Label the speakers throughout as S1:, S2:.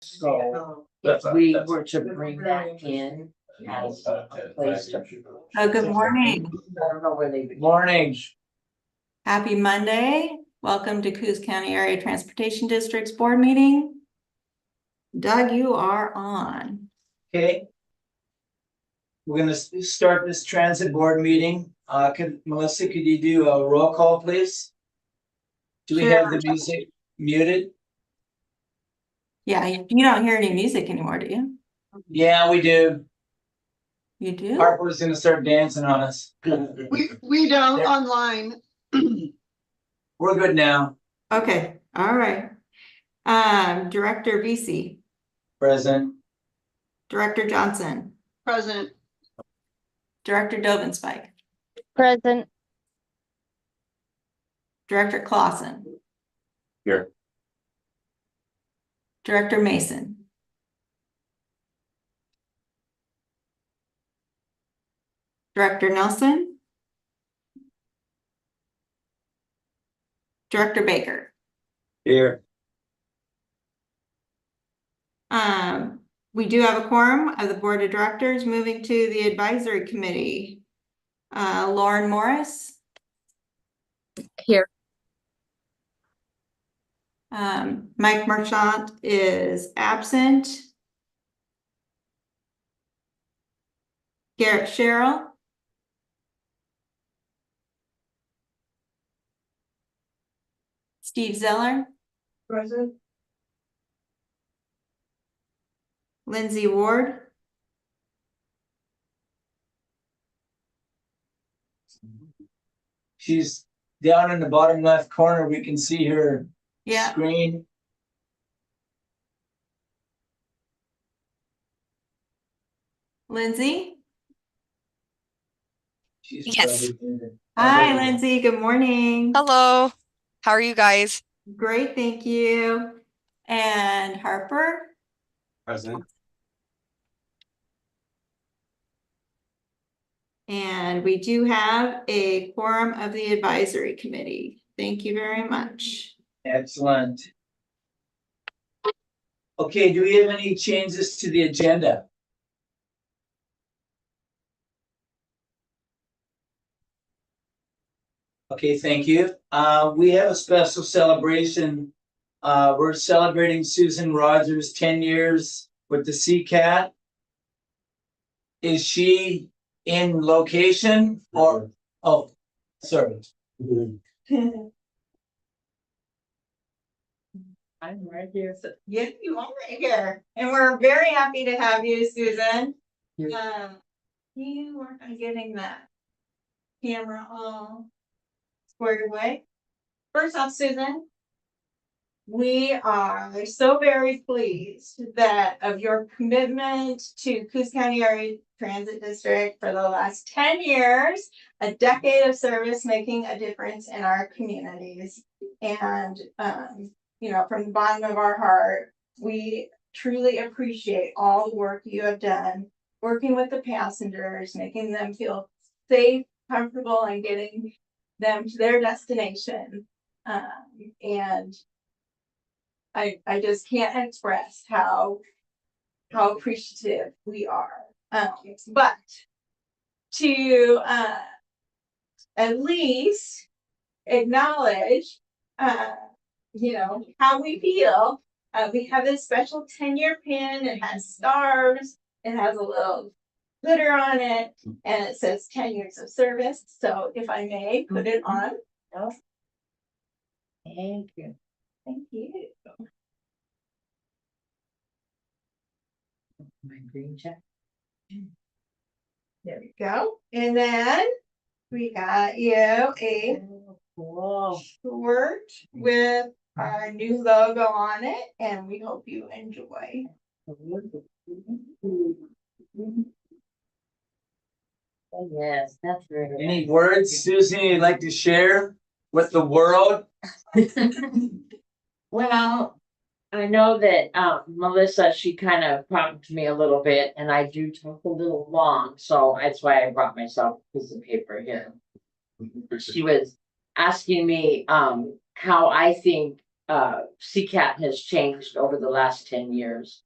S1: So if we were to bring that in as a place to.
S2: Oh, good morning.
S1: I don't know where they. Morning.
S2: Happy Monday. Welcome to Coos County Area Transportation District's board meeting. Doug, you are on.
S3: Okay. We're gonna start this transit board meeting. Melissa, could you do a roll call, please? Do we have the music muted?
S2: Yeah, you don't hear any music anymore, do you?
S3: Yeah, we do.
S2: You do?
S3: Harper's gonna start dancing on us.
S4: We don't online.
S3: We're good now.
S2: Okay, all right. Director VC,
S3: Present.
S2: Director Johnson,
S4: Present.
S2: Director Dovenspike,
S5: Present.
S2: Director Clausen.
S3: Here.
S2: Director Mason. Director Nelson. Director Baker.
S3: Here.
S2: We do have a quorum of the board of directors. Moving to the advisory committee. Lauren Morris.
S5: Here.
S2: Mike Marchant is absent. Garrett Sherrill. Steve Zeller.
S4: Present.
S2: Lindsay Ward.
S3: She's down in the bottom left corner. We can see her
S2: Yeah.
S3: screen.
S2: Lindsay.
S3: She's
S5: Yes.
S3: probably-
S2: Hi, Lindsay. Good morning.
S5: Hello. How are you guys?
S2: Great, thank you. And Harper.
S3: Present.
S2: And we do have a quorum of the advisory committee. Thank you very much.
S3: Excellent. Okay, do we have any changes to the agenda? Okay, thank you. We have a special celebration. We're celebrating Susan Rogers' 10 years with the CCAT. Is she in location or, oh, sorry.
S2: I'm right here. So, yes, you are right here. And we're very happy to have you, Susan. You work on getting that camera all squared away. First off, Susan, we are so very pleased that of your commitment to Coos County Area Transit District for the last 10 years, a decade of service making a difference in our communities. And, you know, from the bottom of our heart, we truly appreciate all the work you have done, working with the passengers, making them feel safe, comfortable, and getting them to their destination. And I just can't express how appreciative we are. But to at least acknowledge you know how we feel, we have this special 10-year pin. It has stars, it has a little glitter on it, and it says 10 years of service. So if I may put it on.
S1: Thank you.
S2: Thank you.
S1: My green check.
S2: There we go. And then we got you a
S1: Whoa.
S2: shirt with our new logo on it, and we hope you enjoy.
S1: Yes, that's very.
S3: Any words, Susan, you'd like to share with the world?
S1: Well, I know that Melissa, she kind of prompted me a little bit, and I do talk a little long, so that's why I brought myself a piece of paper here. She was asking me how I think CCAT has changed over the last 10 years.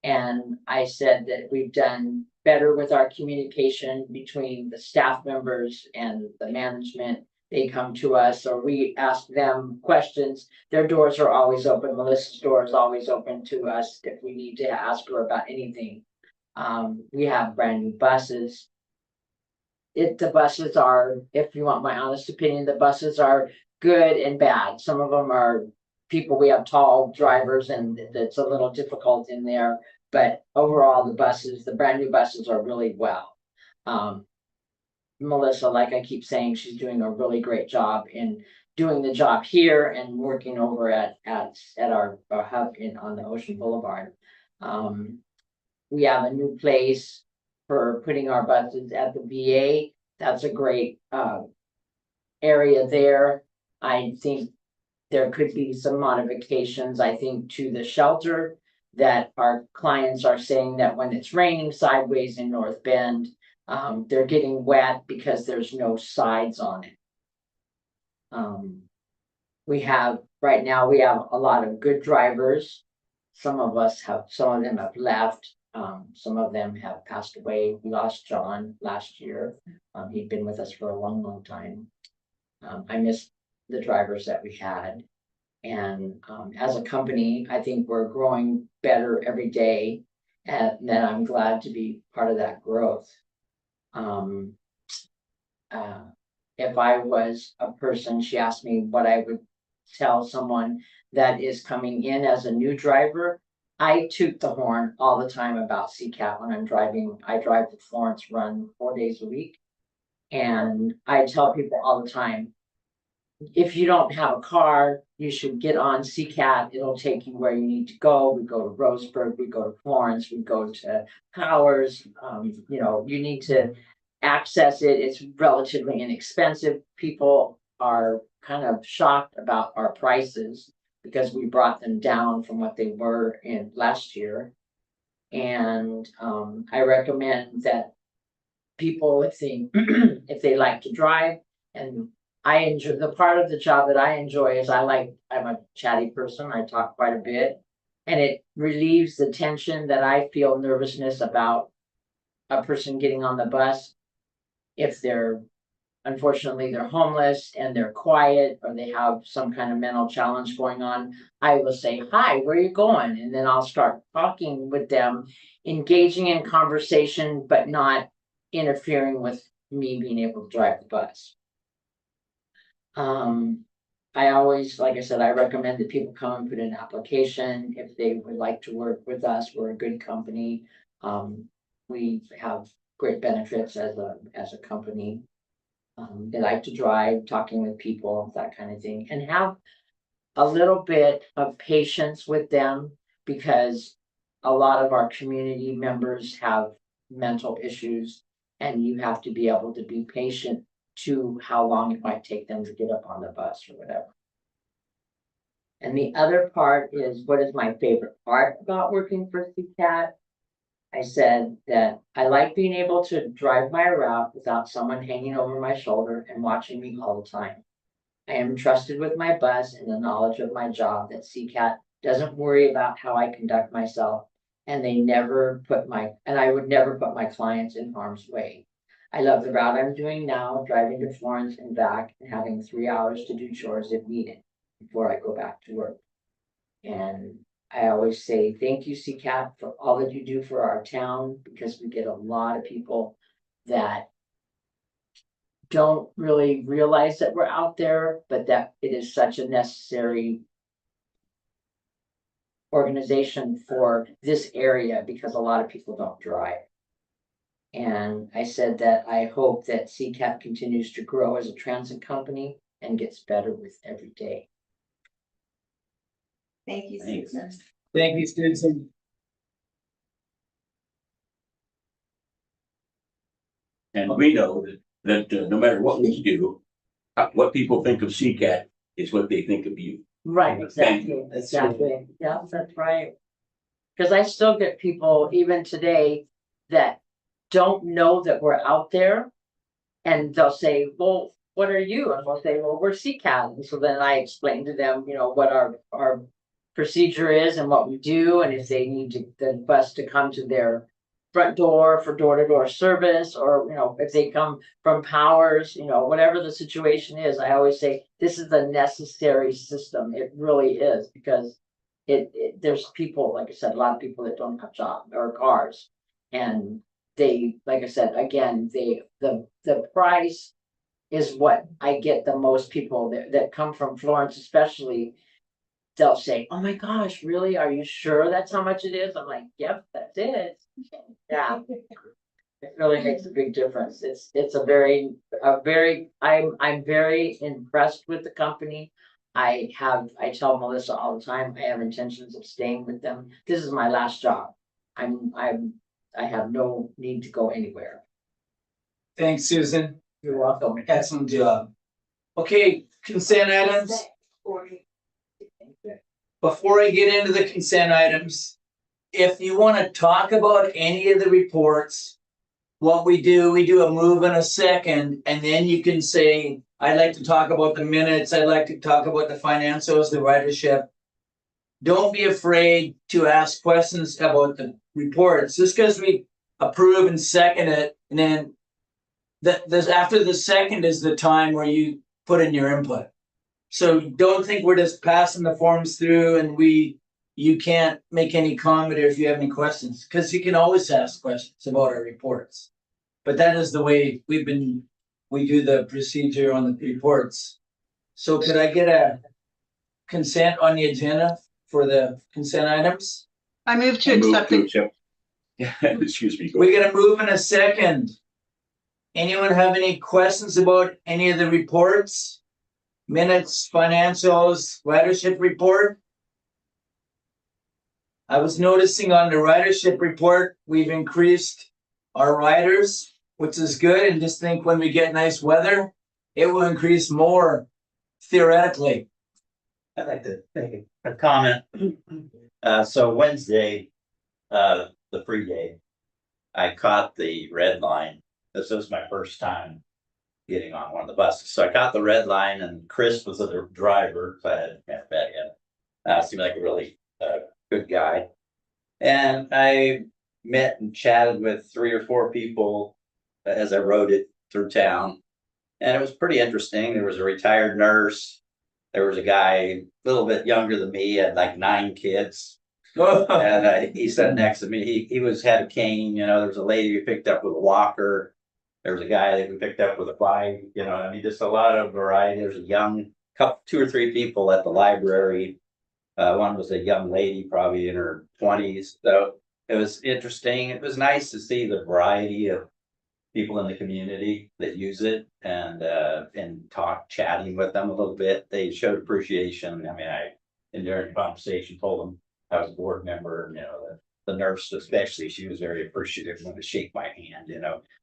S1: And I said that we've done better with our communication between the staff members and the management. They come to us or we ask them questions. Their doors are always open. Melissa's door is always open to us if we need to ask her about anything. We have brand new buses. The buses are, if you want my honest opinion, the buses are good and bad. Some of them are people, we have tall drivers and it's a little difficult in there. But overall, the brand new buses are really well. Melissa, like I keep saying, she's doing a really great job in doing the job here and working over at our hub on the Ocean Boulevard. We have a new place for putting our buses at the VA. That's a great area there. I think there could be some modifications, I think, to the shelter that our clients are saying that when it's raining sideways in North Bend, they're getting wet because there's no sides on it. Right now we have a lot of good drivers. Some of them have left. Some of them have passed away. We lost John last year. He'd been with us for a long, long time. I miss the drivers that we had. And as a company, I think we're growing better every day. And then I'm glad to be part of that growth. If I was a person, she asked me what I would tell someone that is coming in as a new driver. I toot the horn all the time about CCAT when I'm driving. I drive the Florence run 4 days a week. And I tell people all the time, if you don't have a car, you should get on CCAT. It'll take you where you need to go. We go to Roseburg, we go to Florence, we go to Powers. You need to access it. It's relatively inexpensive. People are kind of shocked about our prices because we brought them down from what they were in last year. And I recommend that people, if they like to drive, and I enjoy the part of the job that I enjoy is I'm a chatty person. I talk quite a bit, and it relieves the tension that I feel nervousness about a person getting on the bus. If unfortunately they're homeless and they're quiet or they have some kind of mental challenge going on, I will say, hi, where are you going? And then I'll start talking with them, engaging in conversation, but not interfering with me being able to drive the bus. I always, like I said, I recommend that people come and put in an application if they would like to work with us. We're a good company. We have great benefits as a company. They like to drive, talking with people, that kind of thing, and have a little bit of patience with them because a lot of our community members have mental issues and you have to be able to be patient to how long it might take them to get up on the bus or whatever. And the other part is, what is my favorite part about working for CCAT? I said that I like being able to drive my route without someone hanging over my shoulder and watching me all the time. I am trusted with my bus and the knowledge of my job that CCAT doesn't worry about how I conduct myself, and I would never put my clients in harm's way. I love the route I'm doing now, driving to Florence and back and having 3 hours to do chores if needed before I go back to work. And I always say, thank you, CCAT, for all that you do for our town, because we get a lot of people that don't really realize that we're out there, but that it is such a necessary organization for this area because a lot of people don't drive. And I said that I hope that CCAT continues to grow as a transit company and gets better with every day.
S2: Thank you,
S3: Thanks.
S2: Susan.
S3: Thank you, Susan.
S6: And we know that no matter what we do, what people think of CCAT is what they think of you.
S1: Right, exactly, Yeah, that's right. Because I still get people even today that don't know that we're out there. And they'll say, well, what are you? And we'll say, well, we're CCAT. And so then I explain to them, what our procedure is and what we do, and if they need the bus to come to their front door for door-to-door service, or, if they come from Powers, whatever the situation is, I always say, this is a necessary system. It really is, because there's people, like I said, a lot of people that don't have jobs or cars. And they, like I said, again, the price is what I get the most people that come from Florence, especially. They'll say, "Oh my gosh, really? Are you sure that's how much it is?" I'm like, "Yep, that's it." Yeah, it really makes a big difference. It's I'm very impressed with the company. I tell Melissa all the time, I have intentions of staying with them. This is my last job. I have no need to go anywhere.
S3: Thanks, Susan.
S1: You're welcome.
S3: Excellent job. Okay, consent items. Before I get into the consent items, if you want to talk about any of the reports, what we do a move and a second, and then you can say, I'd like to talk about the minutes, I'd like to talk about the financials, the ridership. Don't be afraid to ask questions about the reports. Just because we approve and second it, and then after the second is the time where you put in your input. So don't think we're just passing the forms through and you can't make any comment if you have any questions, because you can always ask questions about our reports. But that is the way we do the procedure on the reports. So could I get a consent on the agenda for the consent items?
S4: I move to accept it.
S6: Yeah, excuse me.
S3: We get a move in a second. Anyone have any questions about any of the reports? Minutes, financials, ridership report? I was noticing on the ridership report, we've increased our riders, which is good. And just think when we get nice weather, it will increase more theoretically.
S7: I'd like to make a comment. So Wednesday, the free day, I caught the red line. This was my first time getting on one of the buses. So I caught the red line, and Chris was the driver. So I hadn't met him. Seemed like a really good guy. And I met and chatted with 3 or 4 people as I rode it through town. And it was pretty interesting. There was a retired nurse. There was a guy a little bit younger than me, had like 9 kids. And he sat next to me. He had a cane. There was a lady we picked up with a walker. There was a guy that we picked up with a bike. Just a lot of variety. There's a young couple, 2 or 3 people at the library. One was a young lady, probably in her 20s. So it was interesting. It was nice to see the variety of people in the community that use it, and chatting with them a little bit. They showed appreciation. During the conversation, told them I was a board member, and the nurse especially, she was very appreciative when to shake my hand.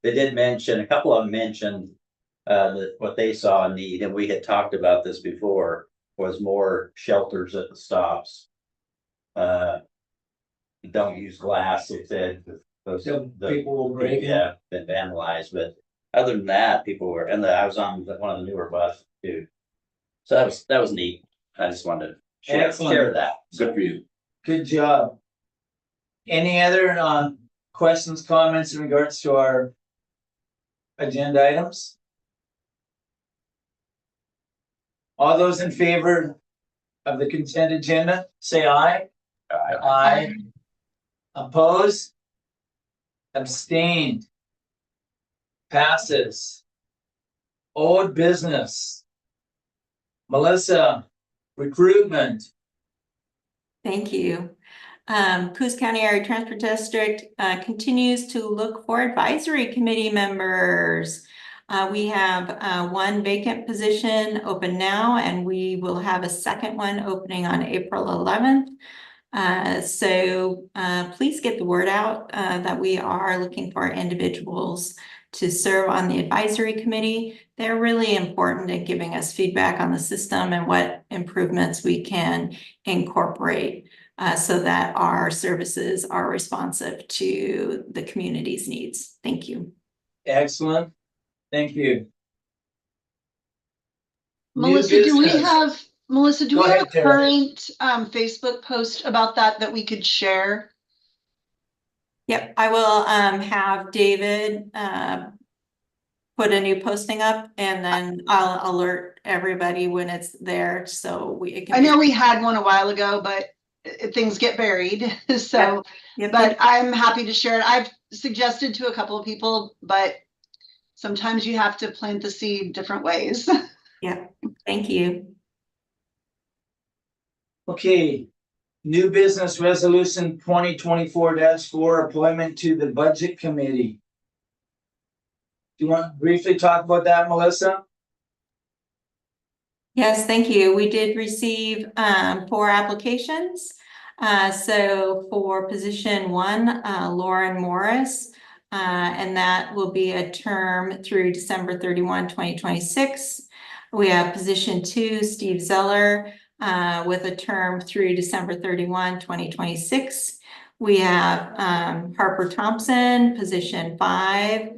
S7: They did mention, a couple of them mentioned that what they saw a need, and we had talked about this before, was more shelters at the stops. Don't use glass, they said.
S3: People will break it.
S7: Yeah, been vandalized, but other than that, people were, and I was on one of the newer buses too. So that was neat. I just wanted to share that.
S6: Good for you.
S3: Good job. Any other questions, comments in regards to our agenda items? All those in favor of the consent agenda, say aye. Aye. Opposed? Abstained? Passes. Old business. Melissa, recruitment.
S2: Thank you. Coos County Area Transport District continues to look for advisory committee members. We have 1 vacant position open now, and we will have a second one opening on April 11th. So please get the word out that we are looking for individuals to serve on the advisory committee. They're really important in giving us feedback on the system and what improvements we can incorporate so that our services are responsive to the community's needs. Thank you.
S3: Excellent. Thank you.
S4: Melissa, do we
S3: business.
S4: have, Melissa, do
S3: Go
S4: we have
S3: ahead,
S4: a
S3: Tara.
S4: current Facebook post about that we could share?
S2: Yep, I will have David put a new posting up, and then I'll alert everybody when it's there, so it can
S4: I
S2: be.
S4: know we had one a while ago, but things get buried. So,
S2: Yep,
S4: but I'm happy to share it. I've suggested to a couple of people, but sometimes you have to plant the seed different ways.
S2: yep, thank you.
S3: Okay, new business resolution 2024-4, appointment to the budget committee. Do you want to briefly talk about that, Melissa?
S2: Yes, thank you. We did receive 4 applications. So for position 1, Lauren Morris, and that will be a term through December 31, 2026. We have position 2, Steve Zeller, with a term through December 31, 2026. We have Harper Thompson, position 5,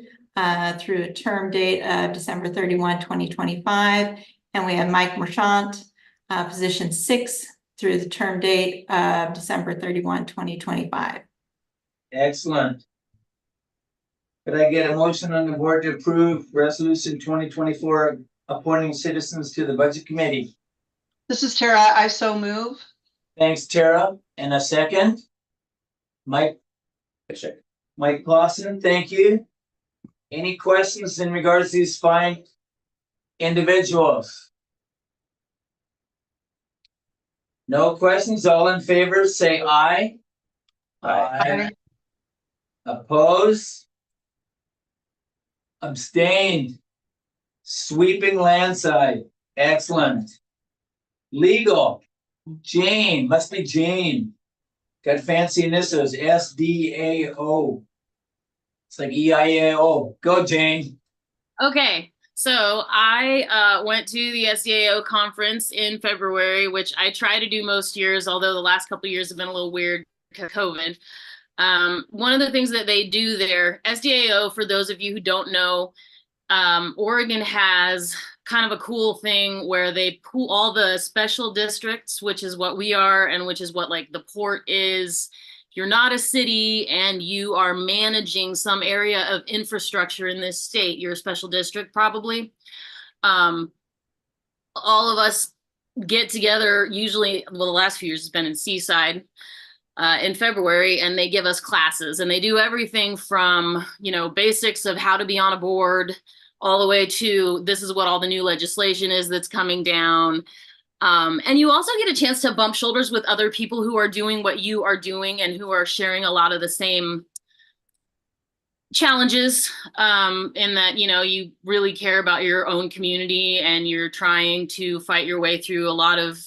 S2: through a term date of December 31, 2025. And we have Mike Marchant, position 6, through the term date of December 31, 2025.
S3: Excellent. Could I get a motion on the board to approve resolution 2024 appointing citizens to the budget committee?
S4: This is Tara. I so move.
S3: Thanks, Tara. And a second? Mike Clausen, thank you. Any questions in regards to these fine individuals? No questions? All in favor, say aye.
S7: Aye.
S3: Oppose? Abstained? Sweeping landslide. Excellent. Legal. Jane, must be Jane. Got fancy initials, SDAO. It's like EIAO. Go, Jane.
S8: Okay, so I went to the SDAO conference in February, which I try to do most years, although the last couple of years have been a little weird because of COVID. One of the things that they do there, SDAO, for those of you who don't know, Oregon has kind of a cool thing where they pool all the special districts, which is what we are and which is what like the port is. You're not a city and you are managing some area of infrastructure in this state. You're a special district probably. All of us get together usually, well, the last few years has been in Seaside in February, and they give us classes, and they do everything from, you know, basics of how to be on a board all the way to this is what all the new legislation is that's coming down. And you also get a chance to bump shoulders with other people who are doing what you are doing and who are sharing a lot of the same challenges, in that, you know, you really care about your own community and you're trying to fight your way through a lot of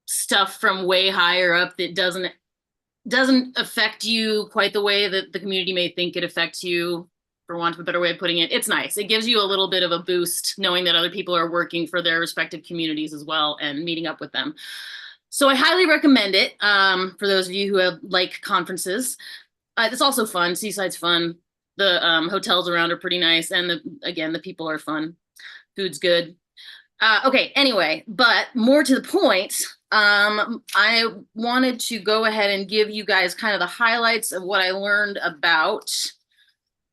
S8: stuff from way higher up that doesn't affect you quite the way that the community may think it affects you, for want of a better way of putting it. It's nice. It gives you a little bit of a boost knowing that other people are working for their respective communities as well and meeting up with them. So I highly recommend it, for those of you who have like conferences. It's also fun. Seaside's fun. The hotels around are pretty nice. And again, the people are fun. Food's good. Okay, anyway, but more to the point, I wanted to go ahead and give you guys kind of the highlights of what I learned about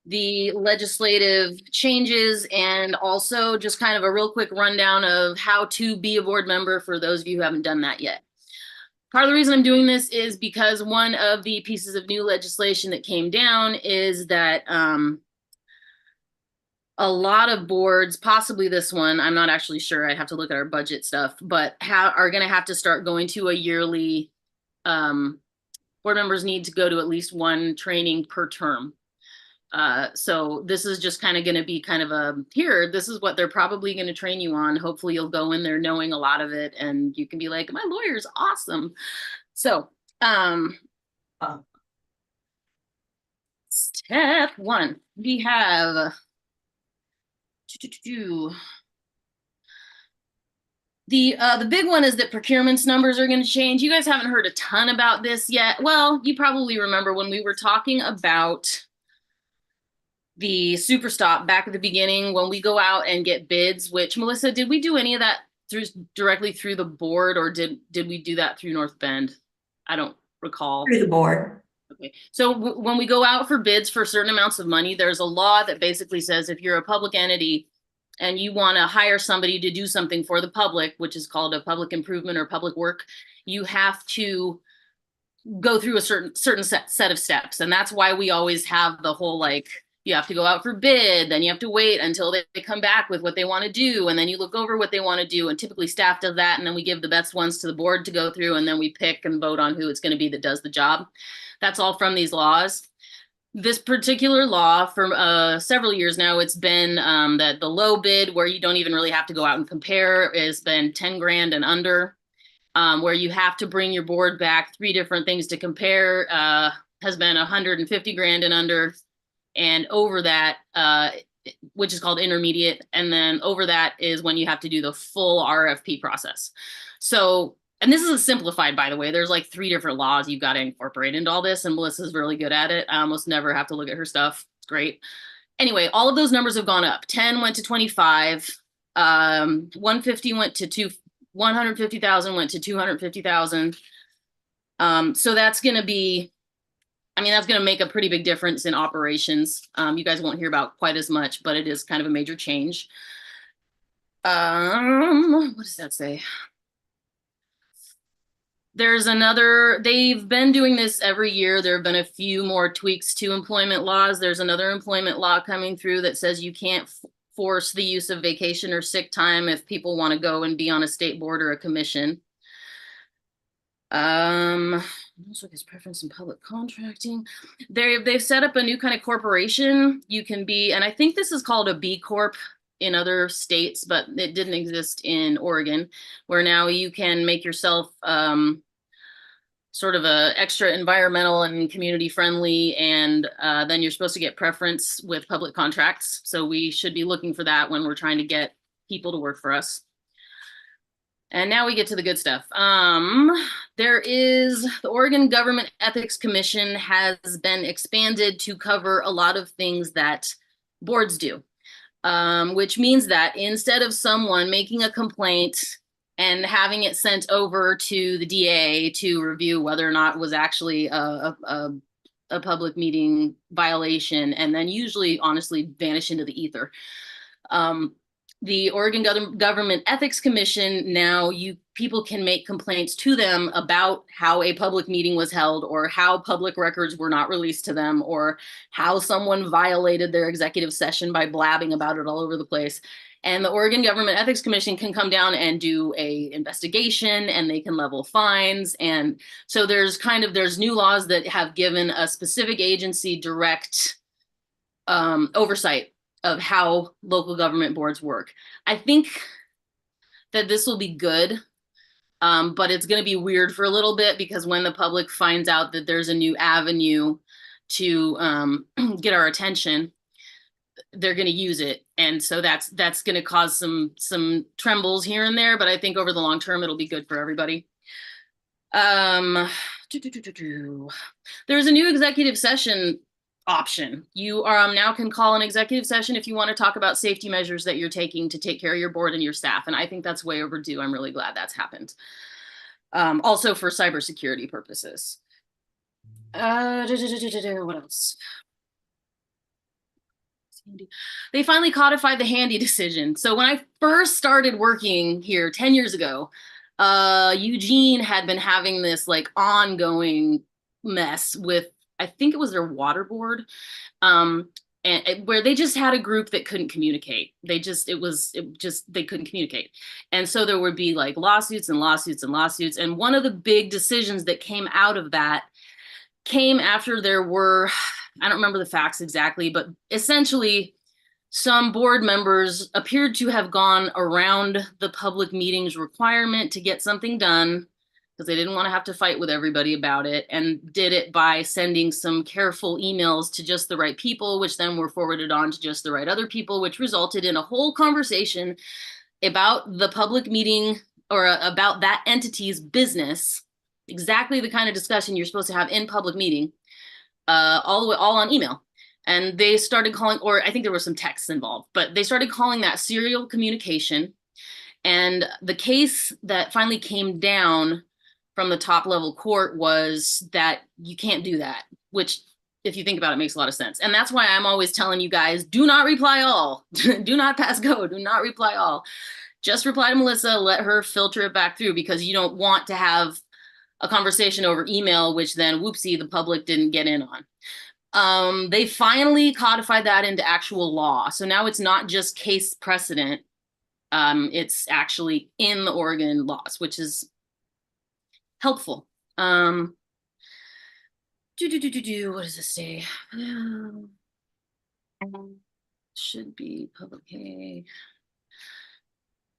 S8: the legislative changes, and also just kind of a real quick rundown of how to be a board member for those of you who haven't done that yet. Part of the reason I'm doing this is because one of the pieces of new legislation that came down is that a lot of boards, possibly this one, I'm not actually sure, I'd have to look at our budget stuff, but are going to have to start going to a yearly, board members need to go to at least one training per term. So this is just kind of going to be kind of this is what they're probably going to train you on. Hopefully you'll go in there knowing a lot of it and you can be like, my lawyer's awesome. So, step 1, we have the big one is that procurements numbers are going to change. You guys haven't heard a ton about this yet. Well, you probably remember when we were talking about the super stop back at the beginning when we go out and get bids, which Melissa, did we do any of that directly through the board, or did we do that through North Bend? I don't recall.
S9: Through the board.
S8: Okay, so when we go out for bids for certain amounts of money, there's a law that basically says if you're a public entity and you want to hire somebody to do something for the public, which is called a public improvement or public work, you have to go through a certain set of steps. And that's why we always have the whole, like, you have to go out for bid, then you have to wait until they come back with what they want to do, and then you look over what they want to do, and typically staff does that, and then we give the best ones to the board to go through, and then we pick and vote on who it's going to be that does the job. That's all from these laws. This particular law for several years now, it's been that the low bid, where you don't even really have to go out and compare, has been 10 grand and under, where you have to bring your board back 3 different things to compare, has been 150 grand and under. And over that, which is called intermediate. And then over that is when you have to do the full RFP process. So, and this is simplified, by the way, there's like 3 different laws you've got to incorporate into all this. And Melissa's really good at it. I almost never have to look at her stuff. It's great. Anyway, all of those numbers have gone up. 10 went to 25, 150 went to 150,000 went to 250,000. So that's going to be, I mean, that's going to make a pretty big difference in operations. You guys won't hear about quite as much, but it is kind of a major change. What does that say? There's another, they've been doing this every year. There have been a few more tweaks to employment laws. There's another employment law coming through that says you can't force the use of vacation or sick time if people want to go and be on a state board or a commission. Also his preference in public contracting. They've set up a new kind of corporation. You can be, and I think this is called a B Corp in other states, but it didn't exist in Oregon, where now you can make yourself sort of a extra environmental and community friendly, and then you're supposed to get preference with public contracts. So we should be looking for that when we're trying to get people to work for us. And now we get to the good stuff. There is the Oregon Government Ethics Commission has been expanded to cover a lot of things that boards do, which means that instead of someone making a complaint and having it sent over to the DA to review whether or not it was actually a public meeting violation, and then usually honestly vanish into the ether. The Oregon Government Ethics Commission, now people can make complaints to them about how a public meeting was held, or how public records were not released to them, or how someone violated their executive session by blabbing about it all over the place. And the Oregon Government Ethics Commission can come down and do a investigation, and they can level fines. And so there's new laws that have given a specific agency direct oversight of how local government boards work. I think that this will be good, but it's going to be weird for a little bit, because when the public finds out that there's a new avenue to get our attention, they're going to use it. And so that's going to cause some trembles here and there, but I think over the long term, it'll be good for everybody. There's a new executive session option. You now can call an executive session if you want to talk about safety measures that you're taking to take care of your board and your staff. And I think that's way overdue. I'm really glad that's happened. Also for cybersecurity purposes. What else? They finally codified the handy decision. So when I first started working here 10 years ago, Eugene had been having this like ongoing mess with, I think it was their water board, and where they just had a group that couldn't communicate. They couldn't communicate. And so there would be like lawsuits and lawsuits and lawsuits. And one of the big decisions that came out of that came after there were, I don't remember the facts exactly, but essentially some board members appeared to have gone around the public meetings requirement to get something done, because they didn't want to have to fight with everybody about it, and did it by sending some careful emails to just the right people, which then were forwarded on to just the right other people, which resulted in a whole conversation about the public meeting, or about that entity's business, exactly the kind of discussion you're supposed to have in public meeting, all on email. And they started calling, or I think there was some texts involved, but they started calling that serial communication. And the case that finally came down from the top level court was that you can't do that, which if you think about it, makes a lot of sense. And that's why I'm always telling you guys, do not reply all, do not pass go, do not reply all. Just reply to Melissa, let her filter it back through, because you don't want to have a conversation over email, which then whoopsie, the public didn't get in on. They finally codified that into actual law. So now it's not just case precedent. It's actually in the Oregon laws, which is helpful. What does this say? Should be public.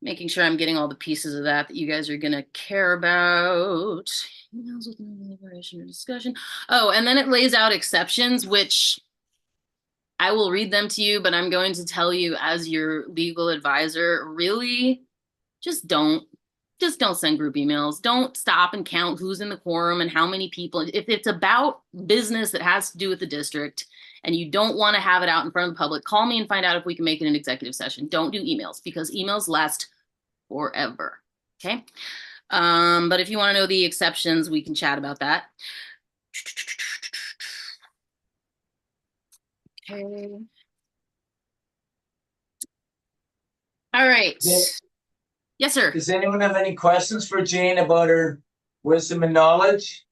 S8: Making sure I'm getting all the pieces of that you guys are gonna care about. Emails with no deliberation or discussion. Oh, and then it lays out exceptions, which I will read them to you, but I'm going to tell you as your legal advisor, really, just don't send group emails. Don't stop and count who's in the quorum and how many people. If it's about business that has to do with the district and you don't want to have it out in front of the public, call me and find out if we can make it an executive session. Don't do emails, because emails last forever. Okay. But if you want to know the exceptions, we can chat about that. Okay. All right.
S3: Yeah.
S8: Yes, sir.
S3: Does anyone have any questions for Jane about her wisdom and knowledge?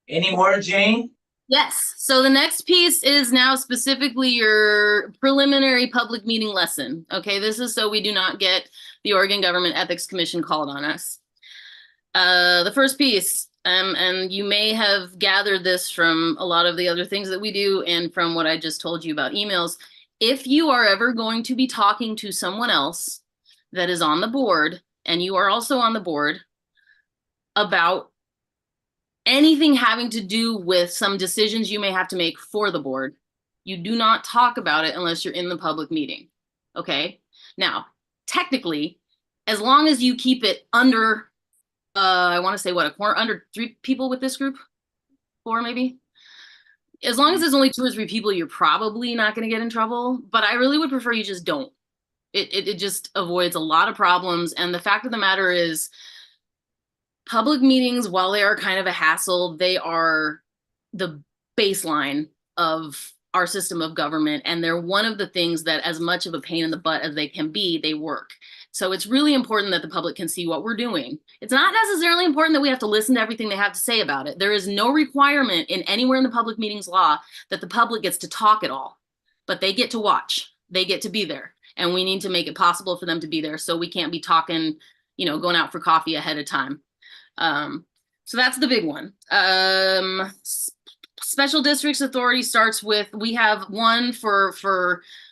S3: Any more, Jane?
S8: Yes. So the next piece is now specifically your preliminary public meeting lesson. Okay, this is so we do not get the Oregon Government Ethics Commission called on us. The first piece, and you may have gathered this from a lot of the other things that we do and from what I just told you about emails. If you are ever going to be talking to someone else that is on the board, and you are also on the board, about anything having to do with some decisions you may have to make for the board, you do not talk about it unless you're in the public meeting. Okay. Now, technically, as long as you keep it under, I want to say what, a corner, under 3 people with this group, 4 maybe. As long as there's only 2 or 3 people, you're probably not going to get in trouble. But I really would prefer you just don't. It just avoids a lot of problems. And the fact of the matter is, public meetings, while they are kind of a hassle, they are the baseline of our system of government. And they're one of the things that, as much of a pain in the butt as they can be, they work. So it's really important that the public can see what we're doing. It's not necessarily important that we have to listen to everything they have to say about it. There is no requirement in anywhere in the public meetings law that the public gets to talk at all, but they get to watch. They get to be there. And we need to make it possible for them to be there, so we can't be talking, going out for coffee ahead of time. So that's the big one. Special districts authority starts with, we have one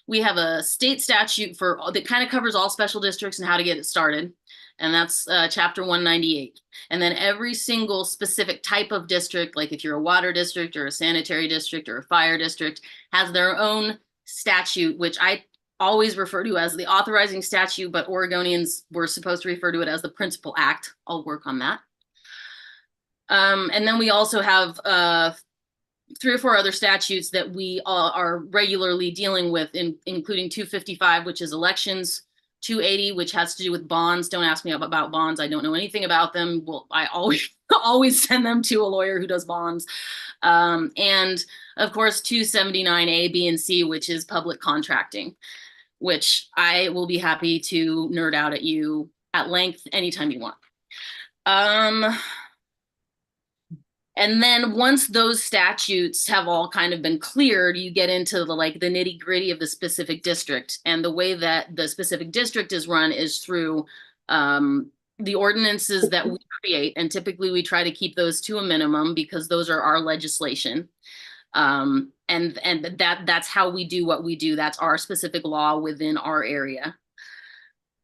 S8: we have a state statute that kind of covers all special districts and how to get it started. And that's chapter 198. And then every single specific type of district, like if you're a water district or a sanitary district or a fire district, has their own statute, which I always refer to as the authorizing statute, but Oregonians were supposed to refer to it as the principal act. I'll work on that. And then we also have 3 or 4 other statutes that we are regularly dealing with, including 255, which is elections, 280, which has to do with bonds. Don't ask me about bonds. I don't know anything about them. Well, I always send them to a lawyer who does bonds. And of course, 279A, B, and C, which is public contracting, which I will be happy to nerd out at you at length anytime you want. And then once those statutes have all kind of been cleared, you get into the nitty gritty of the specific district. And the way that the specific district is run is through the ordinances that we create. And typically we try to keep those to a minimum, because those are our legislation. And that's how we do what we do. That's our specific law within our area.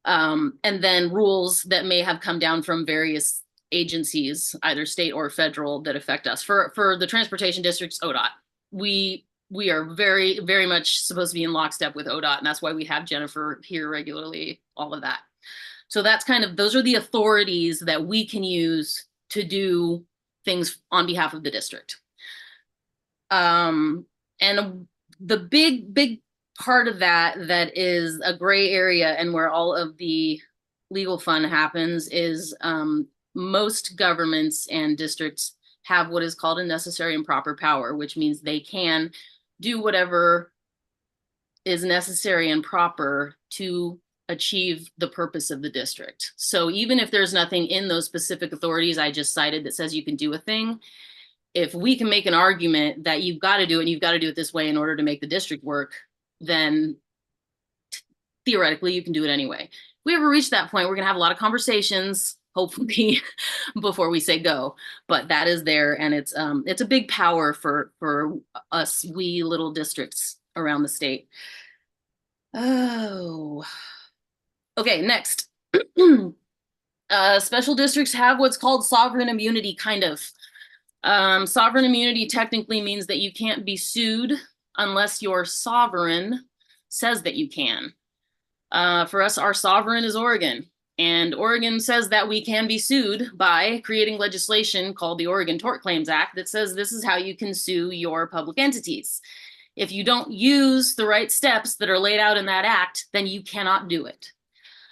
S8: And then rules that may have come down from various agencies, either state or federal, that affect us. For the transportation districts, ODOT. We are very, very much supposed to be in lockstep with ODOT, and that's why we have Jennifer here regularly, all of that. So that's those are the authorities that we can use to do things on behalf of the district. And the big part of that is a gray area and where all of the legal fun happens is most governments and districts have what is called a necessary and proper power, which means they can do whatever is necessary and proper to achieve the purpose of the district. So even if there's nothing in those specific authorities I just cited that says you can do a thing, if we can make an argument that you've got to do it and you've got to do it this way in order to make the district work, then theoretically you can do it anyway. If we ever reach that point, we're going to have a lot of conversations, hopefully, before we say go. But that is there, and it's a big power for us wee little districts around the state. Oh, okay. Next, special districts have what's called sovereign immunity, kind of. Sovereign immunity technically means that you can't be sued unless your sovereign says that you can. For us, our sovereign is Oregon, and Oregon says that we can be sued by creating legislation called the Oregon Tort Claims Act that says this is how you can sue your public entities. If you don't use the right steps that are laid out in that act, then you cannot do it.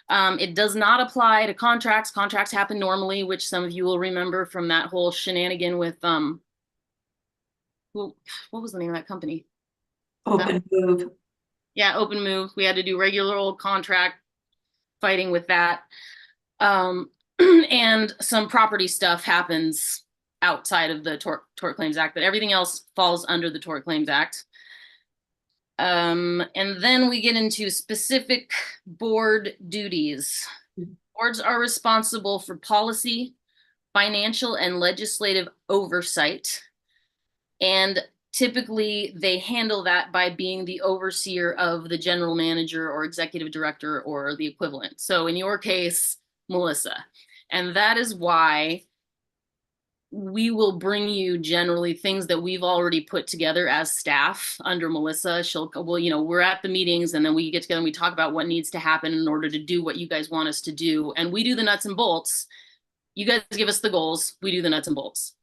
S8: It does not apply to contracts. Contracts happen normally, which some of you will remember from that whole shenanigan with, what was the name of that company?
S2: Open Move.
S8: Yeah, Open Move. We had to do regular old contract fighting with that. And some property stuff happens outside of the Tort Claims Act, but everything else falls under the Tort Claims Act. And then we get into specific board duties. Boards are responsible for policy, financial, and legislative oversight. And typically they handle that by being the overseer of the general manager or executive director or the equivalent. So in your case, Melissa. And that is why we will bring you generally things that we've already put together as staff under Melissa. Well, we're at the meetings and then we get together and we talk about what needs to happen in order to do what you guys want us to do. And we do the nuts and bolts. You guys give us the goals. We do the nuts and bolts.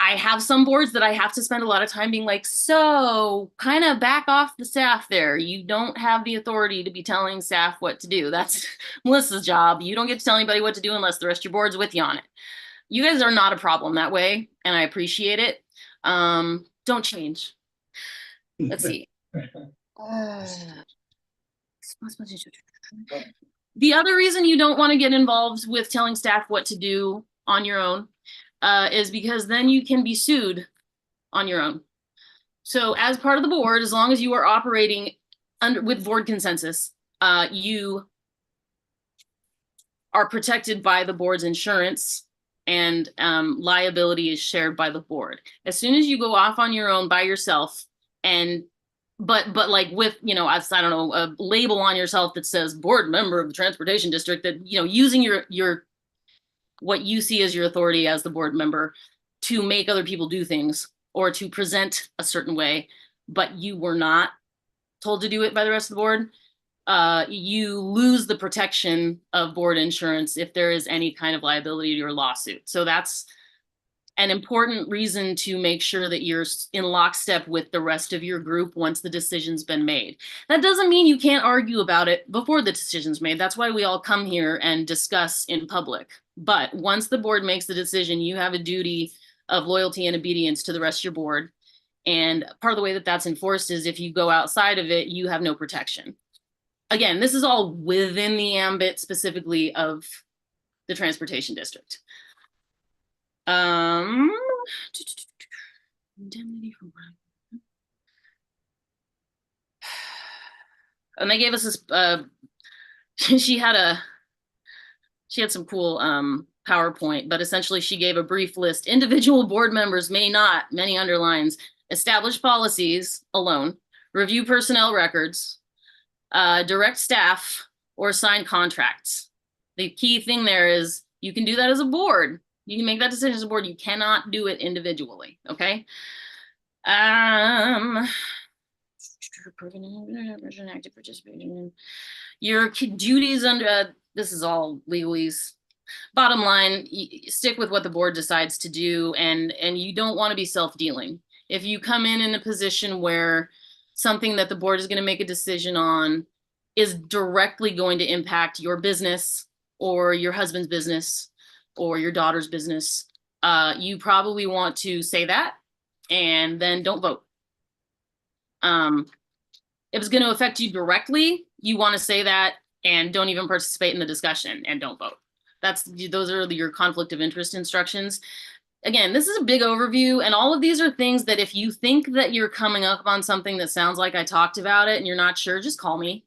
S8: I have some boards that I have to spend a lot of time being like, so kind of back off the staff there. You don't have the authority to be telling staff what to do. That's Melissa's job. You don't get to tell anybody what to do unless the rest of your board's with you on it. You guys are not a problem that way, and I appreciate it. Don't change. Let's see. The other reason you don't want to get involved with telling staff what to do on your own is because then you can be sued on your own. So as part of the board, as long as you are operating with board consensus, you are protected by the board's insurance, and liability is shared by the board. As soon as you go off on your own by yourself, and but like with, I don't know, a label on yourself that says board member of the transportation district, that, using your what you see as your authority as the board member to make other people do things or to present a certain way, but you were not told to do it by the rest of the board, you lose the protection of board insurance if there is any kind of liability or lawsuit. So that's an important reason to make sure that you're in lockstep with the rest of your group once the decision's been made. That doesn't mean you can't argue about it before the decision's made. That's why we all come here and discuss in public. But once the board makes the decision, you have a duty of loyalty and obedience to the rest of your board. And part of the way that that's enforced is if you go outside of it, you have no protection. Again, this is all within the ambit specifically of the transportation district. Indemnity from and they gave us this, she had some cool PowerPoint, but essentially she gave a brief list. Individual board members may not, many underlines, establish policies alone, review personnel records, direct staff, or sign contracts. The key thing there is you can do that as a board. You can make that decision as a board. You cannot do it individually, okay? Active participation. Your duties under, this is all legalese. bottom line, stick with what the board decides to do, and you don't want to be self-dealing. If you come in a position where something that the board is going to make a decision on is directly going to impact your business or your husband's business or your daughter's business, you probably want to say that and then don't vote. If it's going to affect you directly, you want to say that and don't even participate in the discussion and don't vote. Those are your conflict of interest instructions. Again, this is a big overview, and all of these are things that if you think that you're coming up on something that sounds like I talked about it and you're not sure, just call me.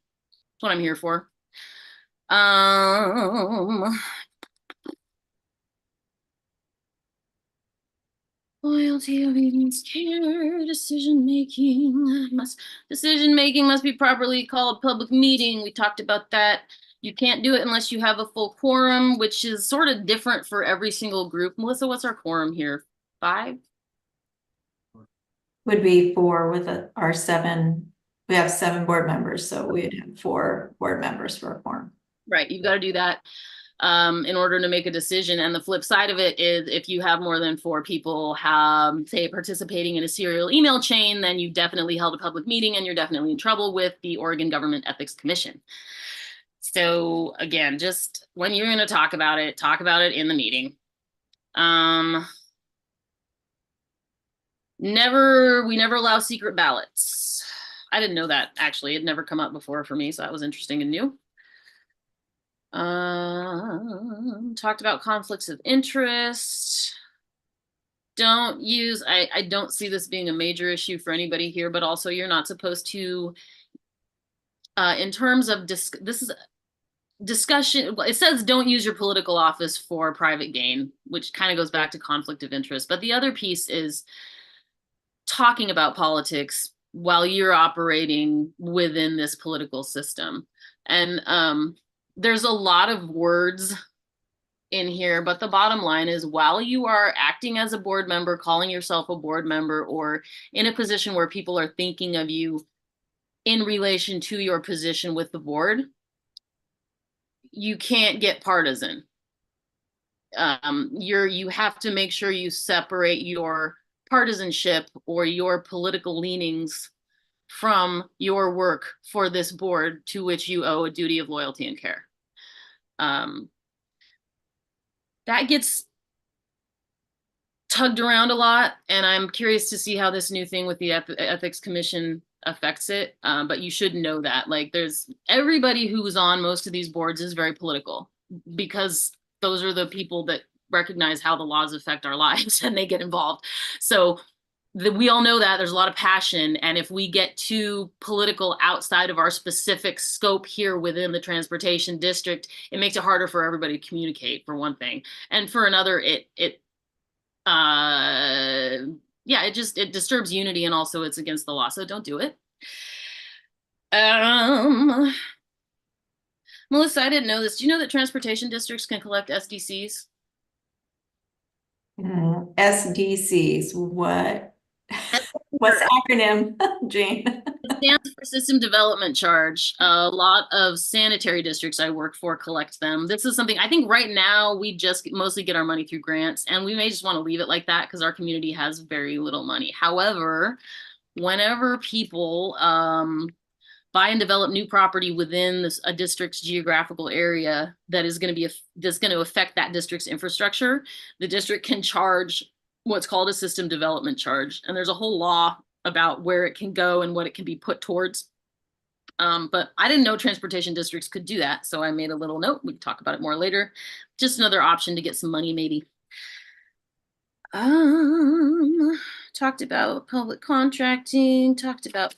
S8: That's what I'm here for. Loyalty, obedience, care, decision making must be properly called public meeting. We talked about that. You can't do it unless you have a full quorum, which is sort of different for every single group. Melissa, what's our quorum here? 5?
S2: Would be 4 with our 7. We have 7 board members, so we'd have 4 board members for a quorum.
S8: Right, you've got to do that in order to make a decision. And the flip side of it is if you have more than 4 people say participating in a serial email chain, then you definitely held a public meeting and you're definitely in trouble with the Oregon Government Ethics Commission. So again, just when you're going to talk about it in the meeting. We never allow secret ballots. I didn't know that, actually. It never come up before for me, so that was interesting and new. Talked about conflicts of interest. I don't see this being a major issue for anybody here, but also you're not supposed to, in terms of this is discussion, it says don't use your political office for private gain, which kind of goes back to conflict of interest. But the other piece is talking about politics while you're operating within this political system. And there's a lot of words in here, but the bottom line is while you are acting as a board member, calling yourself a board member, or in a position where people are thinking of you in relation to your position with the board, you can't get partisan. You have to make sure you separate your partisanship or your political leanings from your work for this board to which you owe a duty of loyalty and care. That gets tugged around a lot, and I'm curious to see how this new thing with the Ethics Commission affects it. But you should know that, like, everybody who's on most of these boards is very political because those are the people that recognize how the laws affect our lives and they get involved. So we all know that there's a lot of passion, and if we get too political outside of our specific scope here within the transportation district, it makes it harder for everybody to communicate, for one thing, and for another, it disturbs unity, and also it's against the law, so don't do it. Melissa, I didn't know this. Do you know that transportation districts can collect SDCs?
S2: SDCs, what? What's the acronym, Jane?
S8: It stands for System Development Charge. A lot of sanitary districts I work for collect them. This is something I think right now we just mostly get our money through grants, and we may just want to leave it like that because our community has very little money. However, whenever people buy and develop new property within a district's geographical area that's going to affect that district's infrastructure, the district can charge what's called a system development charge. And there's a whole law about where it can go and what it can be put towards. But I didn't know transportation districts could do that. So I made a little note. We can talk about it more later. Just another option to get some money, maybe. Talked about public contracting, talked about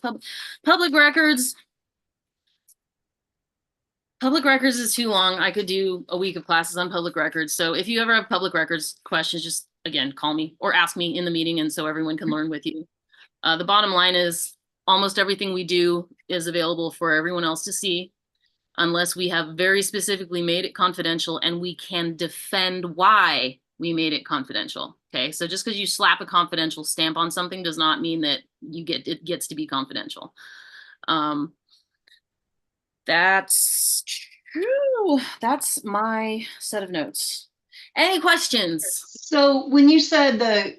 S8: public records. Public records is too long. I could do a week of classes on public records. So if you ever have public records questions, just again, call me or ask me in the meeting, and so everyone can learn with you. The bottom line is almost everything we do is available for everyone else to see, unless we have very specifically made it confidential and we can defend why we made it confidential. Okay, so just because you slap a confidential stamp on something does not mean that it gets to be confidential. That's Whew, that's my set of notes. Any questions?
S4: So when you said the,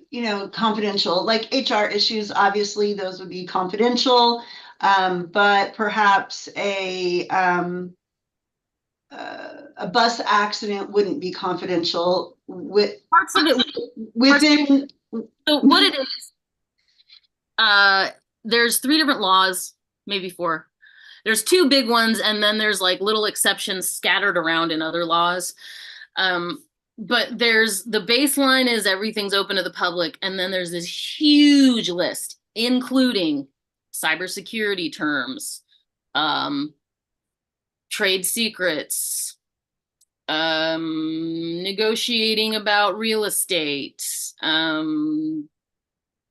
S4: confidential, like HR issues, obviously those would be confidential. But perhaps a bus accident wouldn't be confidential
S8: Parts of it.
S4: within.
S8: So what it is, there's 3 different laws, maybe 4. There's 2 big ones, and then there's like little exceptions scattered around in other laws. But there's the baseline is everything's open to the public, and then there's this huge list, including cybersecurity terms, trade secrets, negotiating about real estate,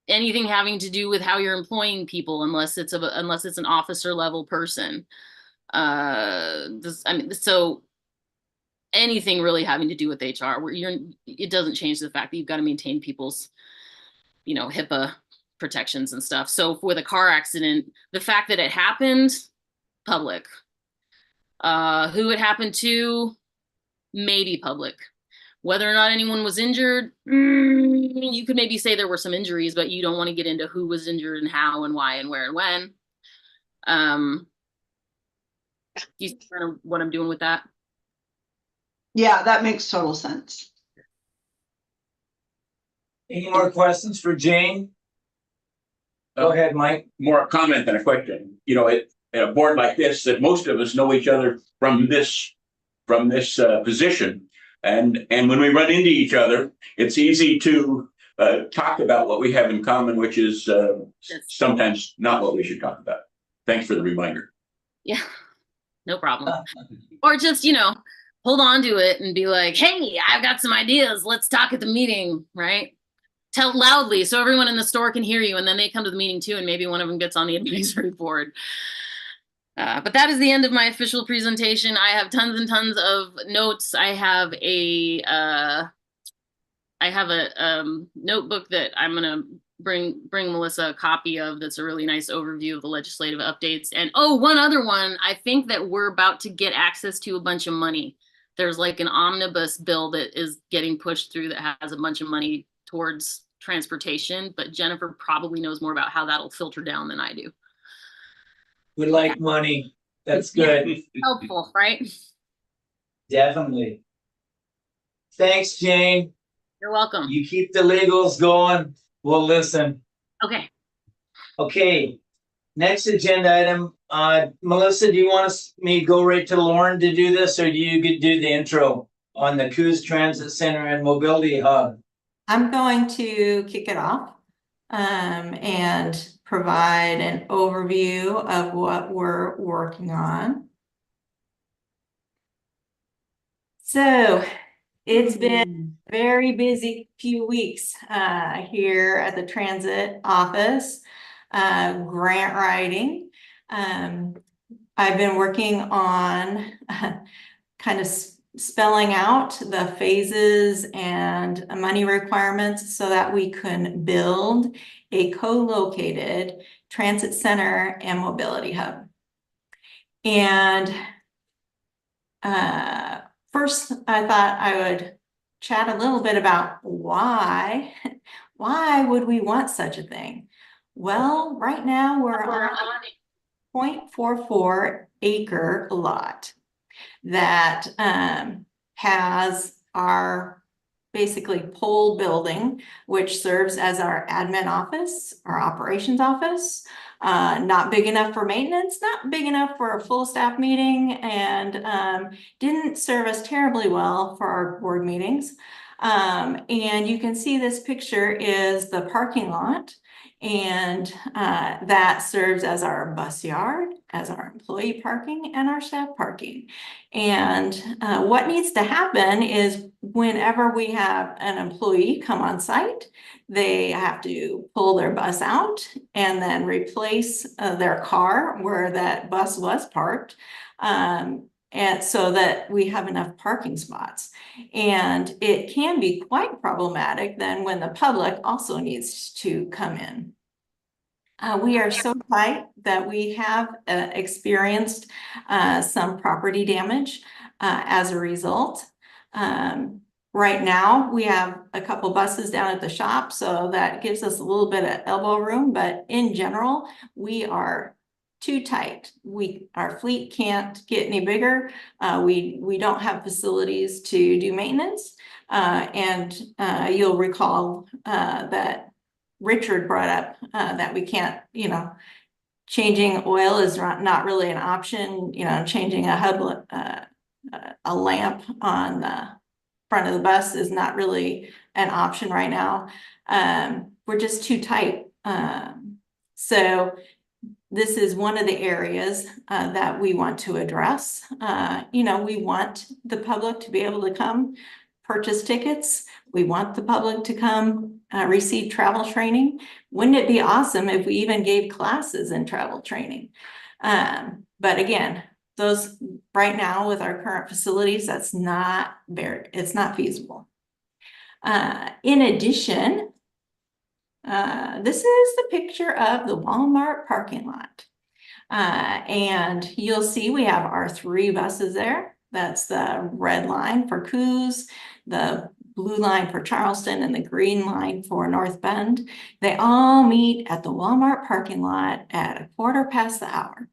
S8: anything having to do with how you're employing people, unless it's an officer level person. So anything really having to do with HR, where it doesn't change the fact that you've got to maintain people's, HIPAA protections and stuff. So with a car accident, the fact that it happened, public. Who it happened to, maybe public. Whether or not anyone was injured, you could maybe say there were some injuries, but you don't want to get into who was injured and how and why and where and when. You see kind of what I'm doing with that?
S4: Yeah, that makes total sense.
S3: Any more questions for Jane? Go ahead, Mike.
S6: More a comment than a question. At a board like this, that most of us know each other from this position. And when we run into each other, it's easy to talk about what we have in common, which is sometimes not what we should talk about. Thanks for the reminder.
S8: Yeah, no problem. Or just, hold on to it and be like, hey, I've got some ideas. Let's talk at the meeting, right? Tell loudly so everyone in the store can hear you, and then they come to the meeting too, and maybe one of them gets on the advisory board. But that is the end of my official presentation. I have tons and tons of notes. I have a notebook that I'm gonna bring Melissa a copy of. That's a really nice overview of the legislative updates. And one other one. I think that we're about to get access to a bunch of money. There's like an omnibus bill that is getting pushed through that has a bunch of money towards transportation. But Jennifer probably knows more about how that'll filter down than I do.
S3: We like money. That's good.
S8: Helpful, right?
S3: Definitely. Thanks, Jane.
S8: You're welcome.
S3: You keep the legals going. We'll listen.
S8: Okay.
S3: Okay. Next agenda item. Melissa, do you want me to go right to Lauren to do this, or do you do the intro on the Coos Transit Center and Mobility Hub?
S2: I'm going to kick it off and provide an overview of what we're working on. So it's been a very busy few weeks here at the transit office, grant writing. I've been working on kind of spelling out the phases and money requirements so that we can build a co-located transit center and mobility hub. And first, I thought I would chat a little bit about why would we want such a thing? Well, right now we're on a 0.44 acre lot that has our basically pole building, which serves as our admin office, our operations office. Not big enough for maintenance, not big enough for a full staff meeting, and didn't serve us terribly well for our board meetings. And you can see this picture is the parking lot, and that serves as our bus yard, as our employee parking, and our staff parking. And what needs to happen is whenever we have an employee come on site, they have to pull their bus out and then replace their car where that bus was parked. And so that we have enough parking spots. And it can be quite problematic then when the public also needs to come in. We are so tight that we have experienced some property damage as a result. Right now, we have a couple buses down at the shop, so that gives us a little bit of elbow room, but in general, we are too tight. Our fleet can't get any bigger. We don't have facilities to do maintenance. And you'll recall that Richard brought up that we can't, changing oil is not really an option, changing a hub, a lamp on the front of the bus is not really an option right now. We're just too tight. So this is one of the areas that we want to address. We want the public to be able to come purchase tickets. We want the public to come receive travel training. Wouldn't it be awesome if we even gave classes in travel training? But again, those right now with our current facilities, it's not feasible. In addition, this is the picture of the Walmart parking lot. And you'll see we have our 3 buses there. That's the red line for Coos, the blue line for Charleston, and the green line for North Bend. They all meet at the Walmart parking lot at 1:15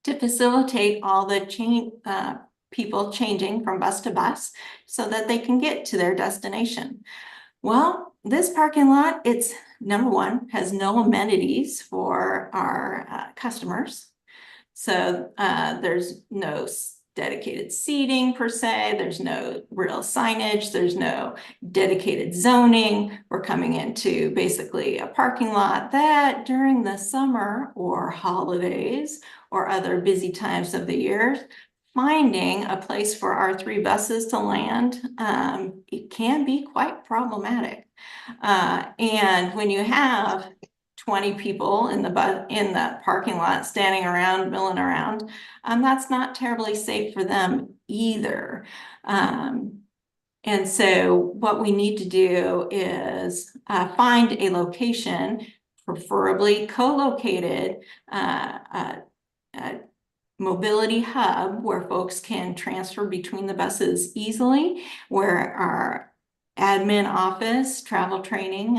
S2: to facilitate all the people changing from bus to bus so that they can get to their destination. Well, this parking lot, it's number one, has no amenities for our customers. So there's no dedicated seating per se. There's no real signage. There's no dedicated zoning. We're coming into basically a parking lot that during the summer or holidays or other busy times of the year, finding a place for our 3 buses to land, it can be quite problematic. And when you have 20 people in the parking lot standing around, milling around, that's not terribly safe for them either. And so what we need to do is find a location, preferably co-located, mobility hub where folks can transfer between the buses easily, where our admin office, travel training,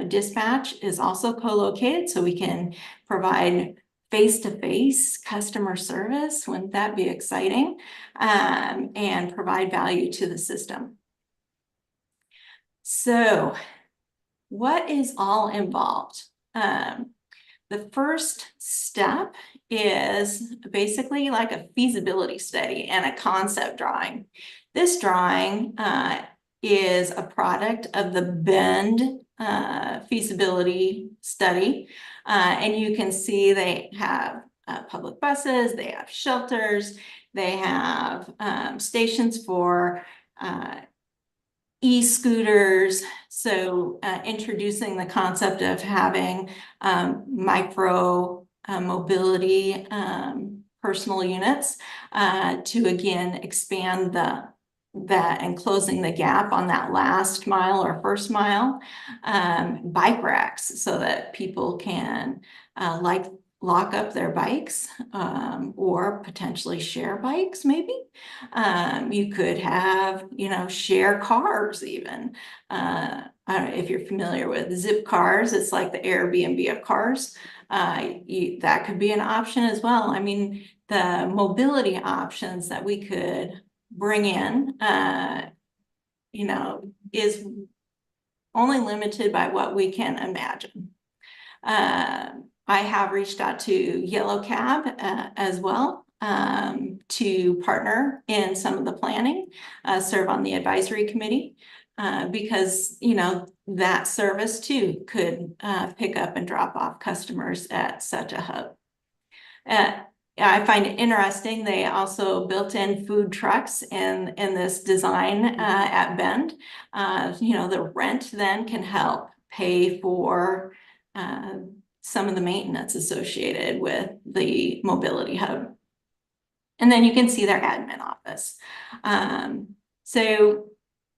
S2: dispatch is also co-located so we can provide face-to-face customer service. Wouldn't that be exciting? And provide value to the system. So what is all involved? The first step is basically like a feasibility study and a concept drawing. This drawing is a product of the Bend feasibility study. And you can see they have public buses, they have shelters, they have stations for e-scooters. So introducing the concept of having micro mobility personal units to again expand that and closing the gap on that last mile or first mile. Bike racks so that people can lock up their bikes or potentially share bikes maybe. You could have, share cars even. I don't know if you're familiar with Zip cars, it's like the Airbnb of cars. That could be an option as well. I mean, the mobility options that we could bring in, is only limited by what we can imagine. I have reached out to Yellow Cab as well to partner in some of the planning, serve on the advisory committee, because, that service too could pick up and drop off customers at such a hub. I find it interesting, they also built in food trucks in this design at Bend. The rent then can help pay for some of the maintenance associated with the mobility hub. And then you can see their admin office. So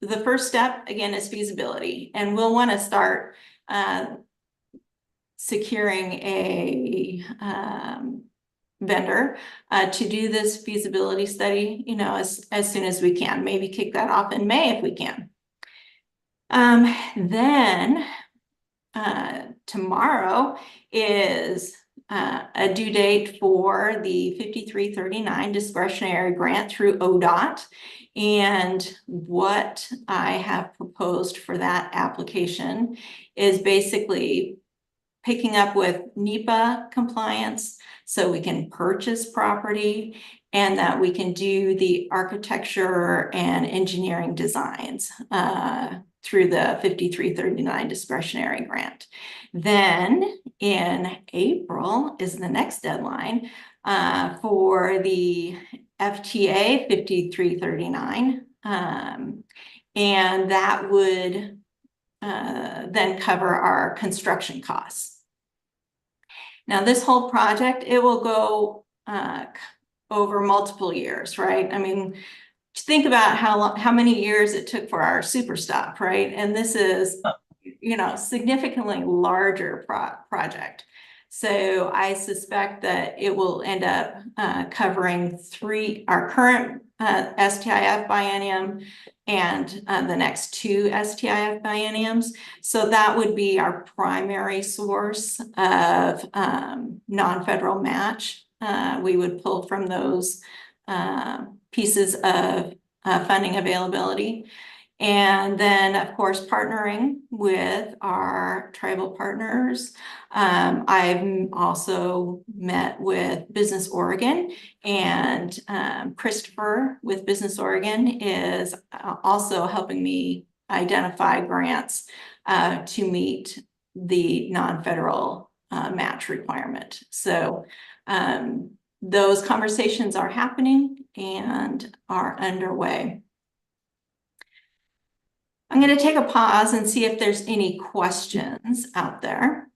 S2: the first step, again, is feasibility. And we'll want to start securing a vendor to do this feasibility study, you know, as soon as we can. Maybe kick that off in May if we can. Then tomorrow is a due date for the 5339 discretionary grant through ODOT. And what I have proposed for that application is basically picking up with NEPA compliance so we can purchase property and that we can do the architecture and engineering designs through the 5339 discretionary grant. Then in April is the next deadline for the FTA 5339. And that would then cover our construction costs. Now, this whole project, it will go over multiple years, right? I mean, think about how many years it took for our super stop, right? And this is, you know, significantly larger project. So I suspect that it will end up covering our current STIF biennium and the next 2 STIF bienniums. So that would be our primary source of non-federal match. We would pull from those pieces of funding availability. And then, of course, partnering with our tribal partners. I've also met with Business Oregon, and Christopher with Business Oregon is also helping me identify grants to meet the non-federal match requirement. So those conversations are happening and are underway. I'm going to take a pause and see if there's any questions out there.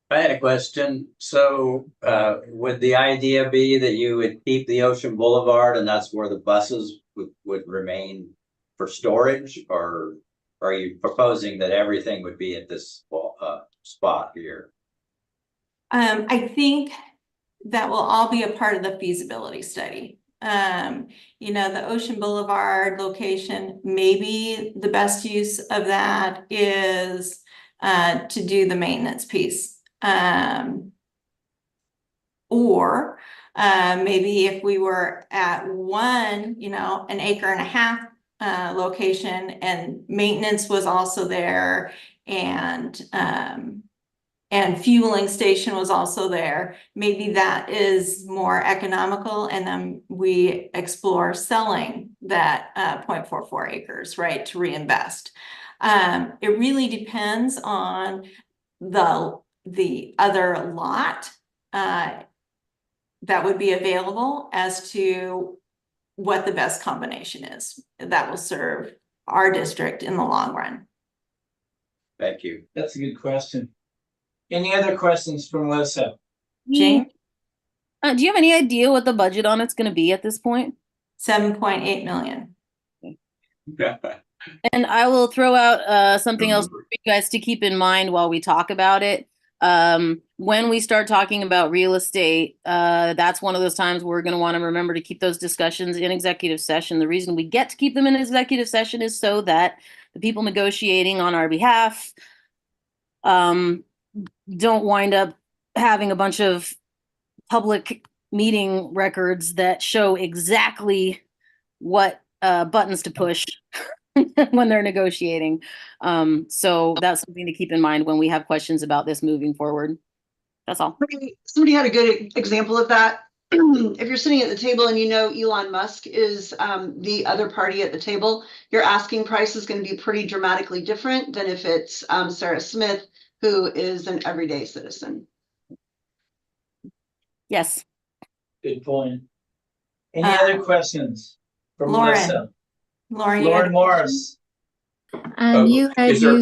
S7: I had a question. So would the idea be that you would keep the Ocean Boulevard and that's where the buses would remain for storage, or are you proposing that everything would be at this spot here?
S2: I think that will all be a part of the feasibility study. You know, the Ocean Boulevard location, maybe the best use of that is to do the maintenance piece. Or maybe if we were at one, you know, 1.5 acre location and maintenance was also there, and fueling station was also there, maybe that is more economical, and then we explore selling that 0.44 acres, right, to reinvest. It really depends on the other lot that would be available as to what the best combination is that will serve our district in the long run.
S7: Thank you.
S3: That's a good question. Any other questions from Melissa?
S2: Jane?
S8: Do you have any idea what the budget on it's going to be at this point?
S2: 7.8 million.
S8: And I will throw out something else for you guys to keep in mind while we talk about it. When we start talking about real estate, that's one of those times we're going to want to remember to keep those discussions in executive session. The reason we get to keep them in executive session is so that the people negotiating on our behalf don't wind up having a bunch of public meeting records that show exactly what buttons to push when they're negotiating. So that's something to keep in mind when we have questions about this moving forward. That's all.
S4: Somebody had a good example of that. If you're sitting at the table and you know Elon Musk is the other party at the table, your asking price is going to be pretty dramatically different than if it's Sarah Smith, who is an everyday citizen.
S8: Yes.
S3: Good point. Any other questions from
S2: Lauren.
S3: Melissa?
S2: Lauren, you had a
S3: Lauren Morris.
S5: You had
S6: Is there-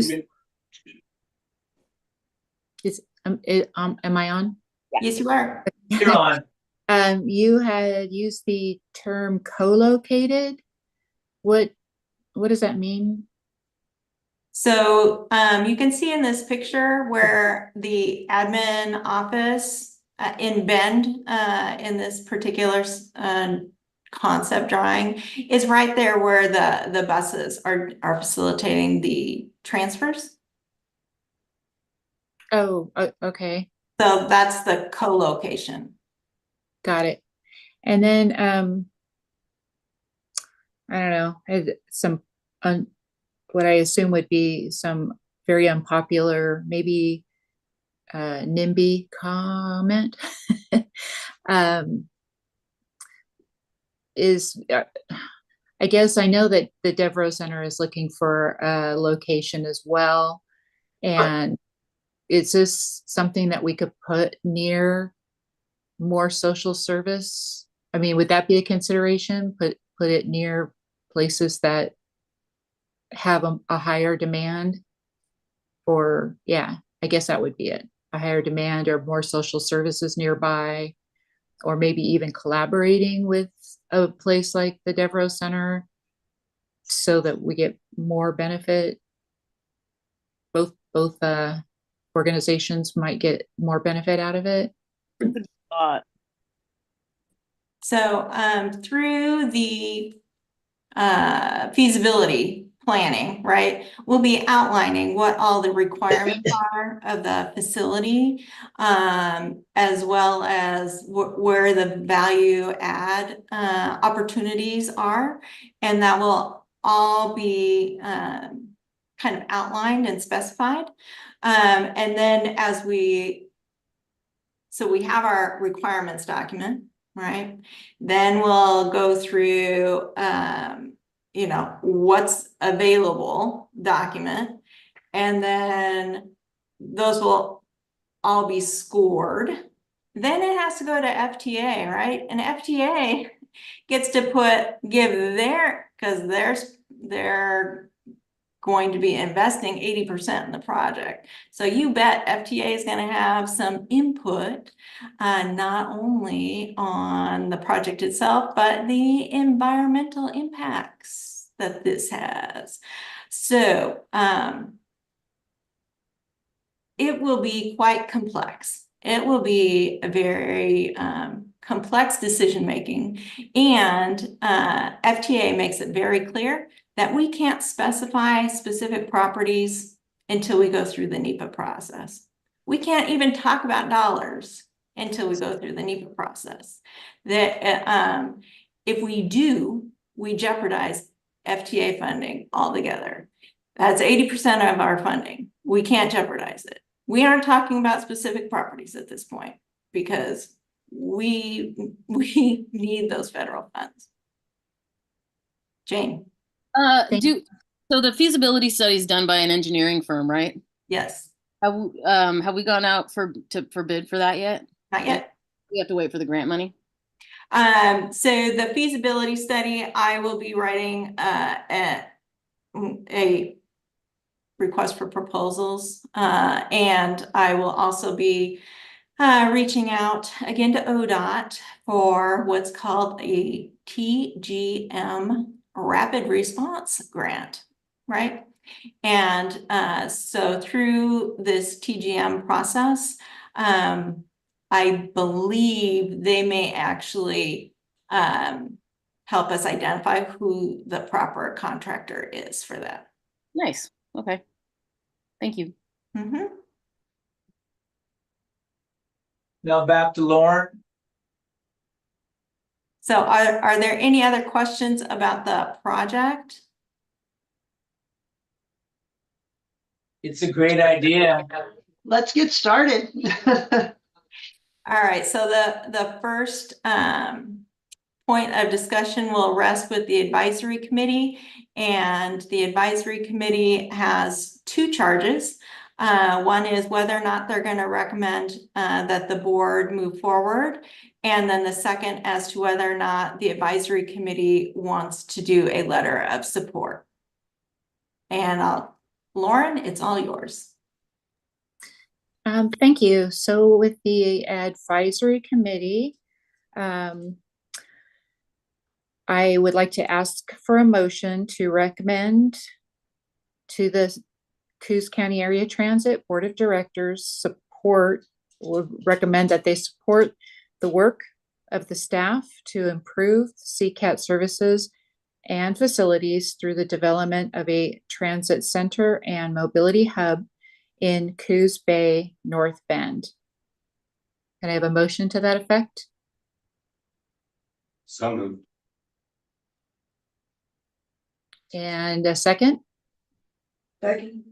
S5: used, am I on?
S2: Yes, you are.
S3: You're on.
S5: You had used the term co-located. What does that mean?
S2: So you can see in this picture where the admin office in Bend in this particular concept drawing is right there where the buses are facilitating the transfers.
S5: Oh, okay,
S2: So that's the co-location.
S5: got it. And then, I don't know, some, what I assume would be some very unpopular, maybe NIMBY comment. um, is I guess I know that the Devereaux Center is looking for a location as well. And is this something that we could put near more social service? I mean, would that be a consideration? Put it near places that have a higher demand? Or yeah, I guess that would be it. A higher demand or more social services nearby, or maybe even collaborating with a place like the Devereaux Center so that we get more benefit. Both organizations might get more benefit out of it.
S2: So through the feasibility planning, right, we'll be outlining what all the requirements are of the facility, as well as where the value add opportunities are. And that will all be kind of outlined and specified. And then so we have our requirements document, right? Then we'll go through, you know, what's available document. And then those will all be scored. Then it has to go to FTA, right? And FTA gets to give because they're going to be investing 80% in the project. So you bet FTA is going to have some input, not only on the project itself, but the environmental impacts that this has. So it will be quite complex. It will be a very complex decision-making, and FTA makes it very clear that we can't specify specific properties until we go through the NEPA process. We can't even talk about dollars until we go through the NEPA process. That if we do, we jeopardize FTA funding altogether. That's 80% of our funding. We can't jeopardize it. We aren't talking about specific properties at this point because we need those federal funds. Jane.
S8: So the feasibility study is done by an engineering firm, right?
S2: Yes.
S8: Have we gone out for bid for that yet?
S2: Not yet.
S8: We have to wait for the grant money.
S2: So the feasibility study, I will be writing a request for proposals, and I will also be reaching out again to ODOT for what's called a TGM Rapid Response Grant, right? And so through this TGM process, I believe they may actually help us identify who the proper contractor is for that.
S8: Nice. Okay. Thank you.
S2: Mm-hmm.
S3: Now back to Lauren.
S2: So are there any other questions about the project?
S3: It's a great idea.
S4: Let's get started.
S2: All right, so the first point of discussion will rest with the advisory committee, and the advisory committee has two charges. One is whether or not they're going to recommend that the board move forward, and then the second as to whether or not the advisory committee wants to do a letter of support. And Lauren, it's all yours.
S5: Thank you. So with the advisory committee, I would like to ask for a motion to recommend to the Coos County Area Transit Board of Directors would recommend that they support the work of the staff to improve CCAT services and facilities through the development of a transit center and mobility hub in Coos Bay, North Bend. Can I have a motion to that effect?
S6: So moved.
S5: And a second?
S2: Second.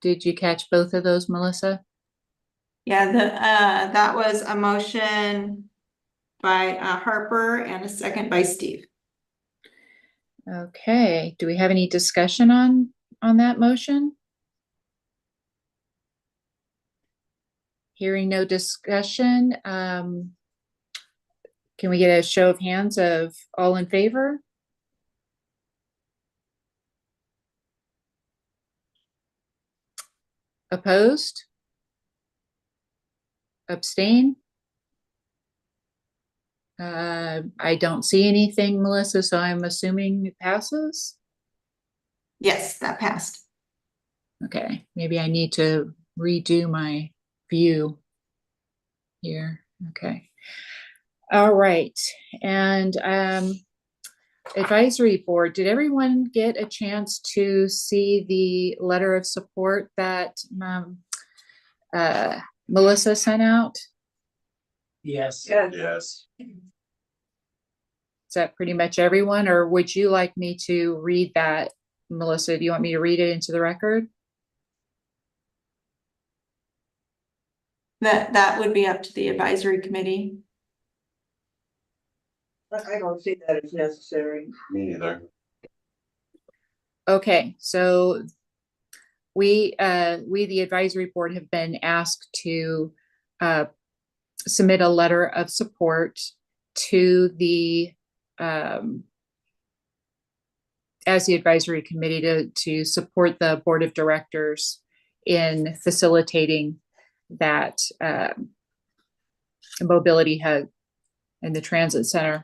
S5: Did you catch both of those, Melissa?
S2: Yeah, that was a motion by Harper and a second by Steve.
S5: Okay, do we have any discussion on that motion? Hearing no discussion, can we get a show of hands of all in favor? Opposed? Abstain? I don't see anything, Melissa, so I'm assuming it passes.
S2: Yes, that passed.
S5: Okay, maybe I need to redo my view here. Okay. All right. And advisory board, did everyone get a chance to see the letter of support that Melissa sent out?
S3: Yes.
S6: Yes.
S5: Is that pretty much everyone, or would you like me to read that, Melissa? Do you want me to read it into the record?
S2: That would be up to the advisory committee.
S9: I don't see that as necessary.
S6: Me neither.
S5: Okay, so we the advisory board have been asked to submit a letter of support to the as the advisory committee to support the board of directors in facilitating that mobility hub in the transit center.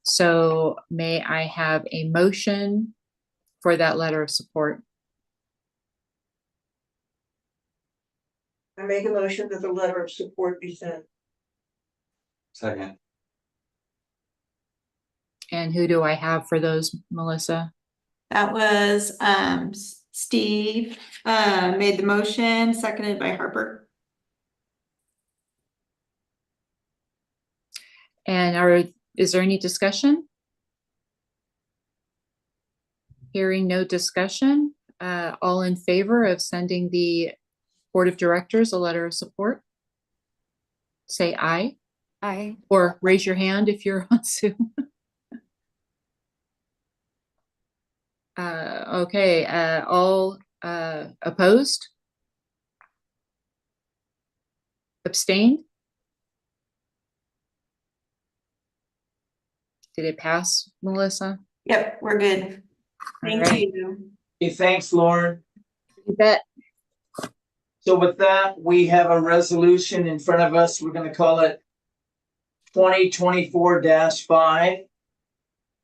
S5: So may I have a motion for that letter of support?
S9: I make a motion that the letter of support be sent.
S6: Second.
S5: And who do I have for those, Melissa?
S2: That was Steve made the motion, seconded by Harper.
S5: And is there any discussion? Hearing no discussion, all in favor of sending the board of directors a letter of support? Say aye.
S10: Aye.
S5: Or raise your hand if you're on Zoom. Okay, all opposed? Abstained? Did it pass, Melissa?
S2: Yep, we're good. Thank
S5: Alright.
S2: you.
S3: Okay, thanks, Lauren.
S5: You bet.
S3: So with that, we have a resolution in front of us. We're gonna call it 2024-5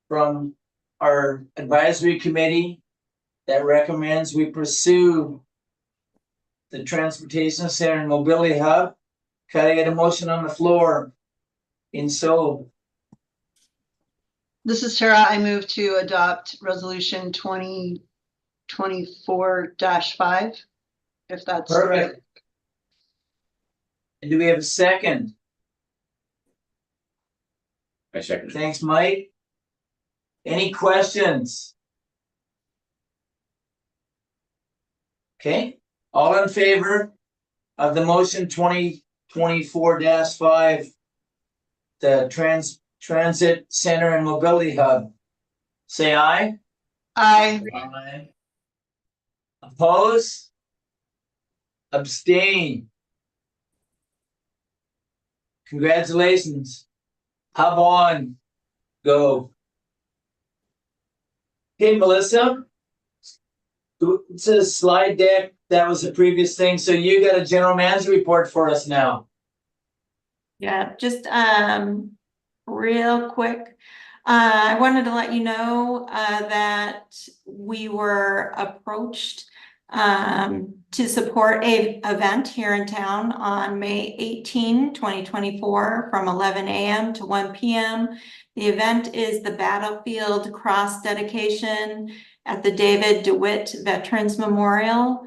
S3: from our advisory committee that recommends we pursue the transportation center and mobility hub. Can I get a motion on the floor?
S4: This is Tara. I move to adopt resolution 2024-5, if that's right.
S3: Perfect. And do we have a second?
S6: I second.
S3: Thanks, Mike. Any questions? Okay, all in favor of the motion 2024-5, the transit center and mobility hub, say aye.
S4: Aye.
S3: Aye. Oppose? Abstain? Congratulations. Hub on. Go. Hey, Melissa. It's a slide deck. That was the previous thing. So you got a general manager report for us now.
S2: Yeah, just real quick. I wanted to let you know that we were approached to support a event here in town on May 18, 2024, from 11 a.m. to 1 p.m. The event is the Battlefield Cross dedication at the David DeWitt Veterans Memorial.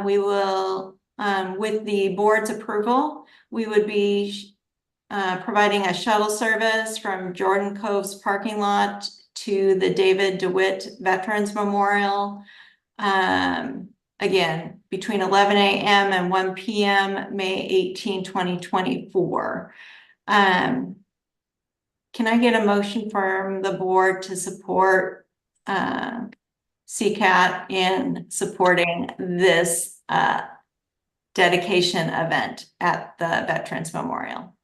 S2: We will, with the board's approval, we would be providing a shuttle service from Jordan Cove's parking lot to the David DeWitt Veterans Memorial. Again, between 11 a.m. and 1 p.m., May 18, 2024. Can I get a motion from the board to support CCAT in supporting this dedication event at the Veterans Memorial?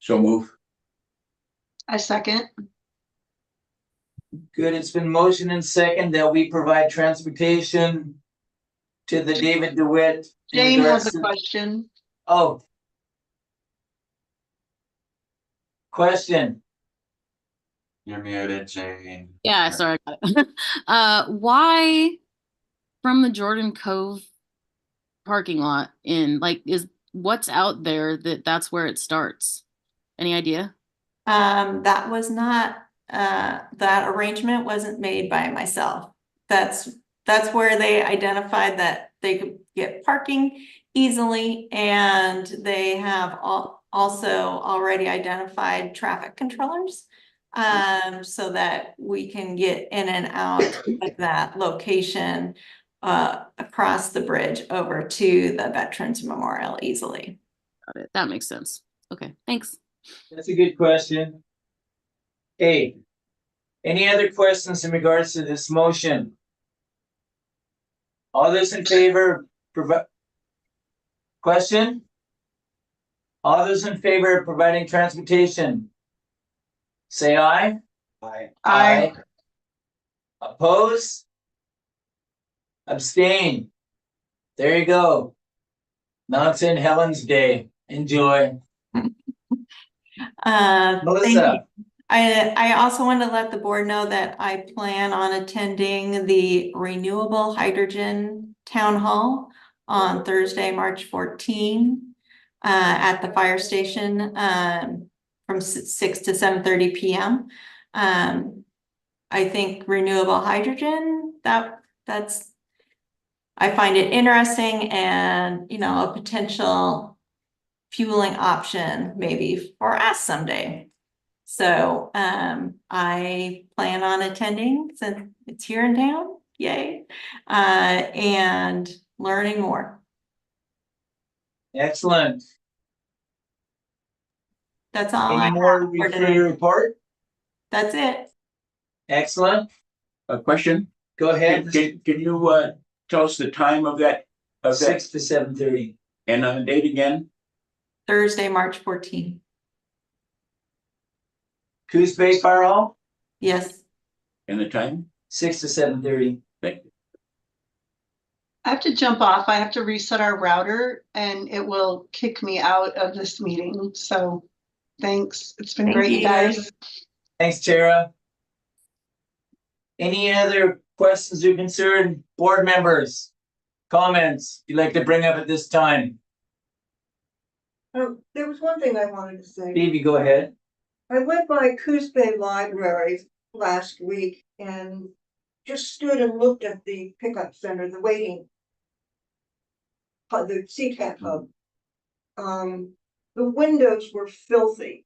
S6: So move.
S4: I second.
S3: Good, it's been motion and second that we provide transportation to the David DeWitt. in
S4: Jane has
S3: regards
S4: a
S3: to-
S4: question.
S3: Oh. Question.
S10: You're muted, Jane.
S8: Yeah, sorry. I got it. Why from the Jordan Cove parking lot in, like, is what's out there that's where it starts? Any idea?
S2: That was not, that arrangement wasn't made by myself. That's where they identified that they could get parking easily, and they have also already identified traffic controllers. So that we can get in and out of that location, across the bridge over to the Veterans Memorial easily.
S8: Got it. That makes sense. Okay, thanks.
S3: That's a good question. Hey, any other questions in regards to this motion? All those in favor, question? All those in favor of providing transportation? Say aye.
S4: Aye.
S3: Oppose? Abstain? There you go. Now it's in Helen's Day. Enjoy.
S2: Thank you.
S3: Melissa?
S2: I also want to let the board know that I plan on attending the Renewable Hydrogen Town Hall on Thursday, March 14, at the fire station, from 6 to 7:30 p.m. I think renewable hydrogen, that's I find it interesting, and, a potential fueling option maybe for us someday. So, I plan on attending since it's here in town, yay, and learning more.
S3: Excellent.
S2: That's all I
S3: Any
S2: have
S3: more
S2: for
S3: for
S2: today.
S3: your report?
S2: That's it.
S3: Excellent.
S6: A question?
S3: Go ahead.
S6: Can you tell us the time of that?
S3: 6 to 7:30.
S6: And on the date again?
S2: Thursday, March 14.
S3: Coos Bay Fire Hall,
S2: Yes.
S6: And the time?
S3: 6 to 7:30.
S6: Thank you.
S4: I have to jump off. I have to reset our router and it will kick me out of this meeting. So thanks. It's been
S2: Thank
S4: great, you
S2: you.
S4: guys.
S3: Thanks, Tara. Any other questions or concern, board members? Comments you'd like to bring up at this time?
S9: There was one thing I wanted to say.
S3: Phoebe, go ahead.
S9: I went by Coos Bay Library last week and just stood and looked at the pickup center, the waiting. The CCAT hub. The windows were filthy.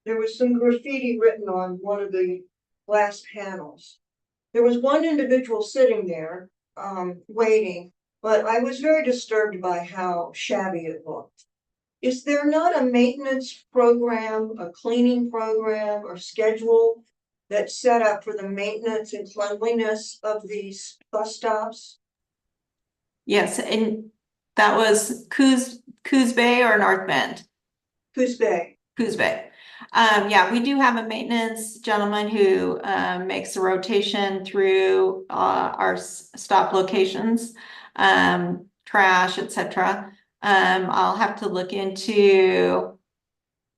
S9: There was some graffiti written on one of the glass panels. There was one individual sitting there, waiting, but I was very disturbed by how shabby it looked. Is there not a maintenance program, a cleaning program or schedule that's set up for the maintenance and cleanliness of these bus stops?
S2: Yes, and that was Coos Bay or North Bend?
S9: Coos Bay.
S2: Coos Bay. Yeah, we do have a maintenance gentleman who makes a rotation through our stop locations, trash, etc. I'll have to look into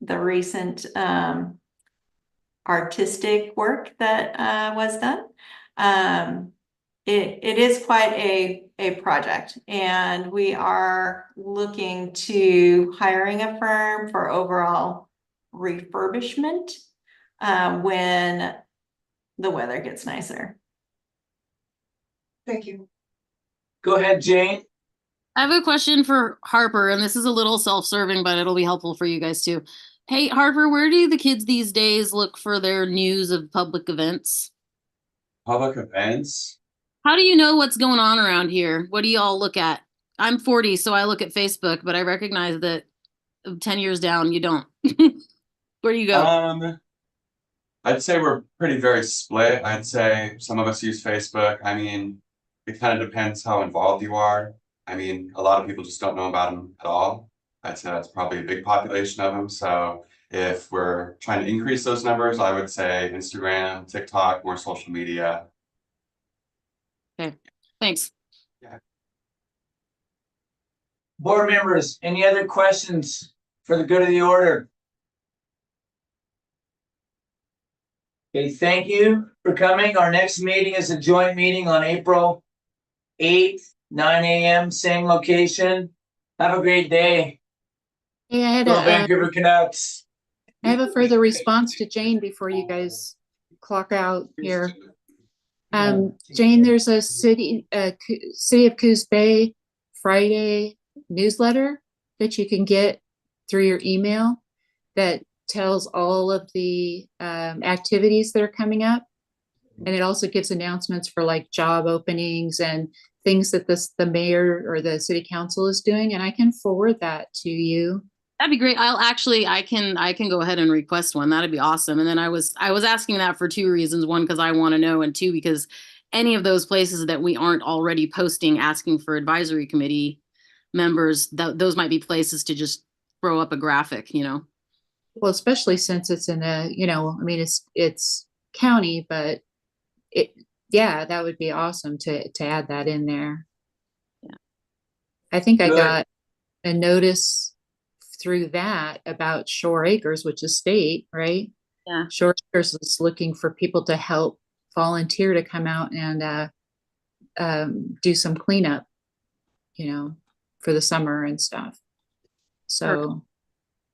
S2: the recent artistic work that was done. It is quite a project, and we are looking to hiring a firm for overall refurbishment when the weather gets nicer.
S9: Thank you.
S3: Go ahead, Jane.
S8: I have a question for Harper, and this is a little self-serving, but it'll be helpful for you guys too. Hey, Harper, where do the kids these days look for their news of public events?
S10: Public events.
S8: How do you know what's going on around here? What do you all look at? I'm 40, so I look at Facebook, but I recognize that 10 years down, you don't. Where do you go?
S10: I'd say we're very split. I'd say some of us use Facebook. I mean, it kind of depends how involved you are. I mean, a lot of people just don't know about them at all. I'd say that's probably a big population of them. So if we're trying to increase those numbers, I would say Instagram, TikTok, more social media.
S8: Okay, thanks.
S3: Board members, any other questions for the good of the order? Okay, thank you for coming. Our next meeting is a joint meeting on April 8th, 9 a.m., same location. Have a great day.
S5: Hey, I
S3: Go Vancouver Canucks.
S5: have a further response to Jane before you guys clock out here. Jane, there's a City of Coos Bay Friday newsletter that you can get through your email that tells all of the activities that are coming up. And it also gives announcements for like job openings and things that the mayor or the city council is doing. And I can forward that to you.
S8: That'd be great. I can go ahead and request one. That'd be awesome. And then I was asking that for two reasons. One, because I want to know, and two, because any of those places that we aren't already posting, asking for advisory committee members, those might be places to just throw up a graphic, you know?
S5: Well, especially since it's in a, I mean, it's county, but yeah, that would be awesome to add that in there.
S8: Yeah.
S5: I think I
S3: Good.
S5: got a notice through that about Shore Acres, which is state, right?
S8: Yeah.
S5: Shore Acres is looking for people to help volunteer to come out and do some cleanup, for the summer and stuff. So,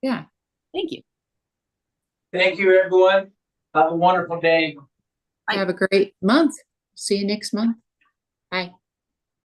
S5: yeah.
S8: Thank you.
S3: Thank you, everyone. Have a wonderful day.
S8: Bye.
S5: Have a great month. See you next month. Bye.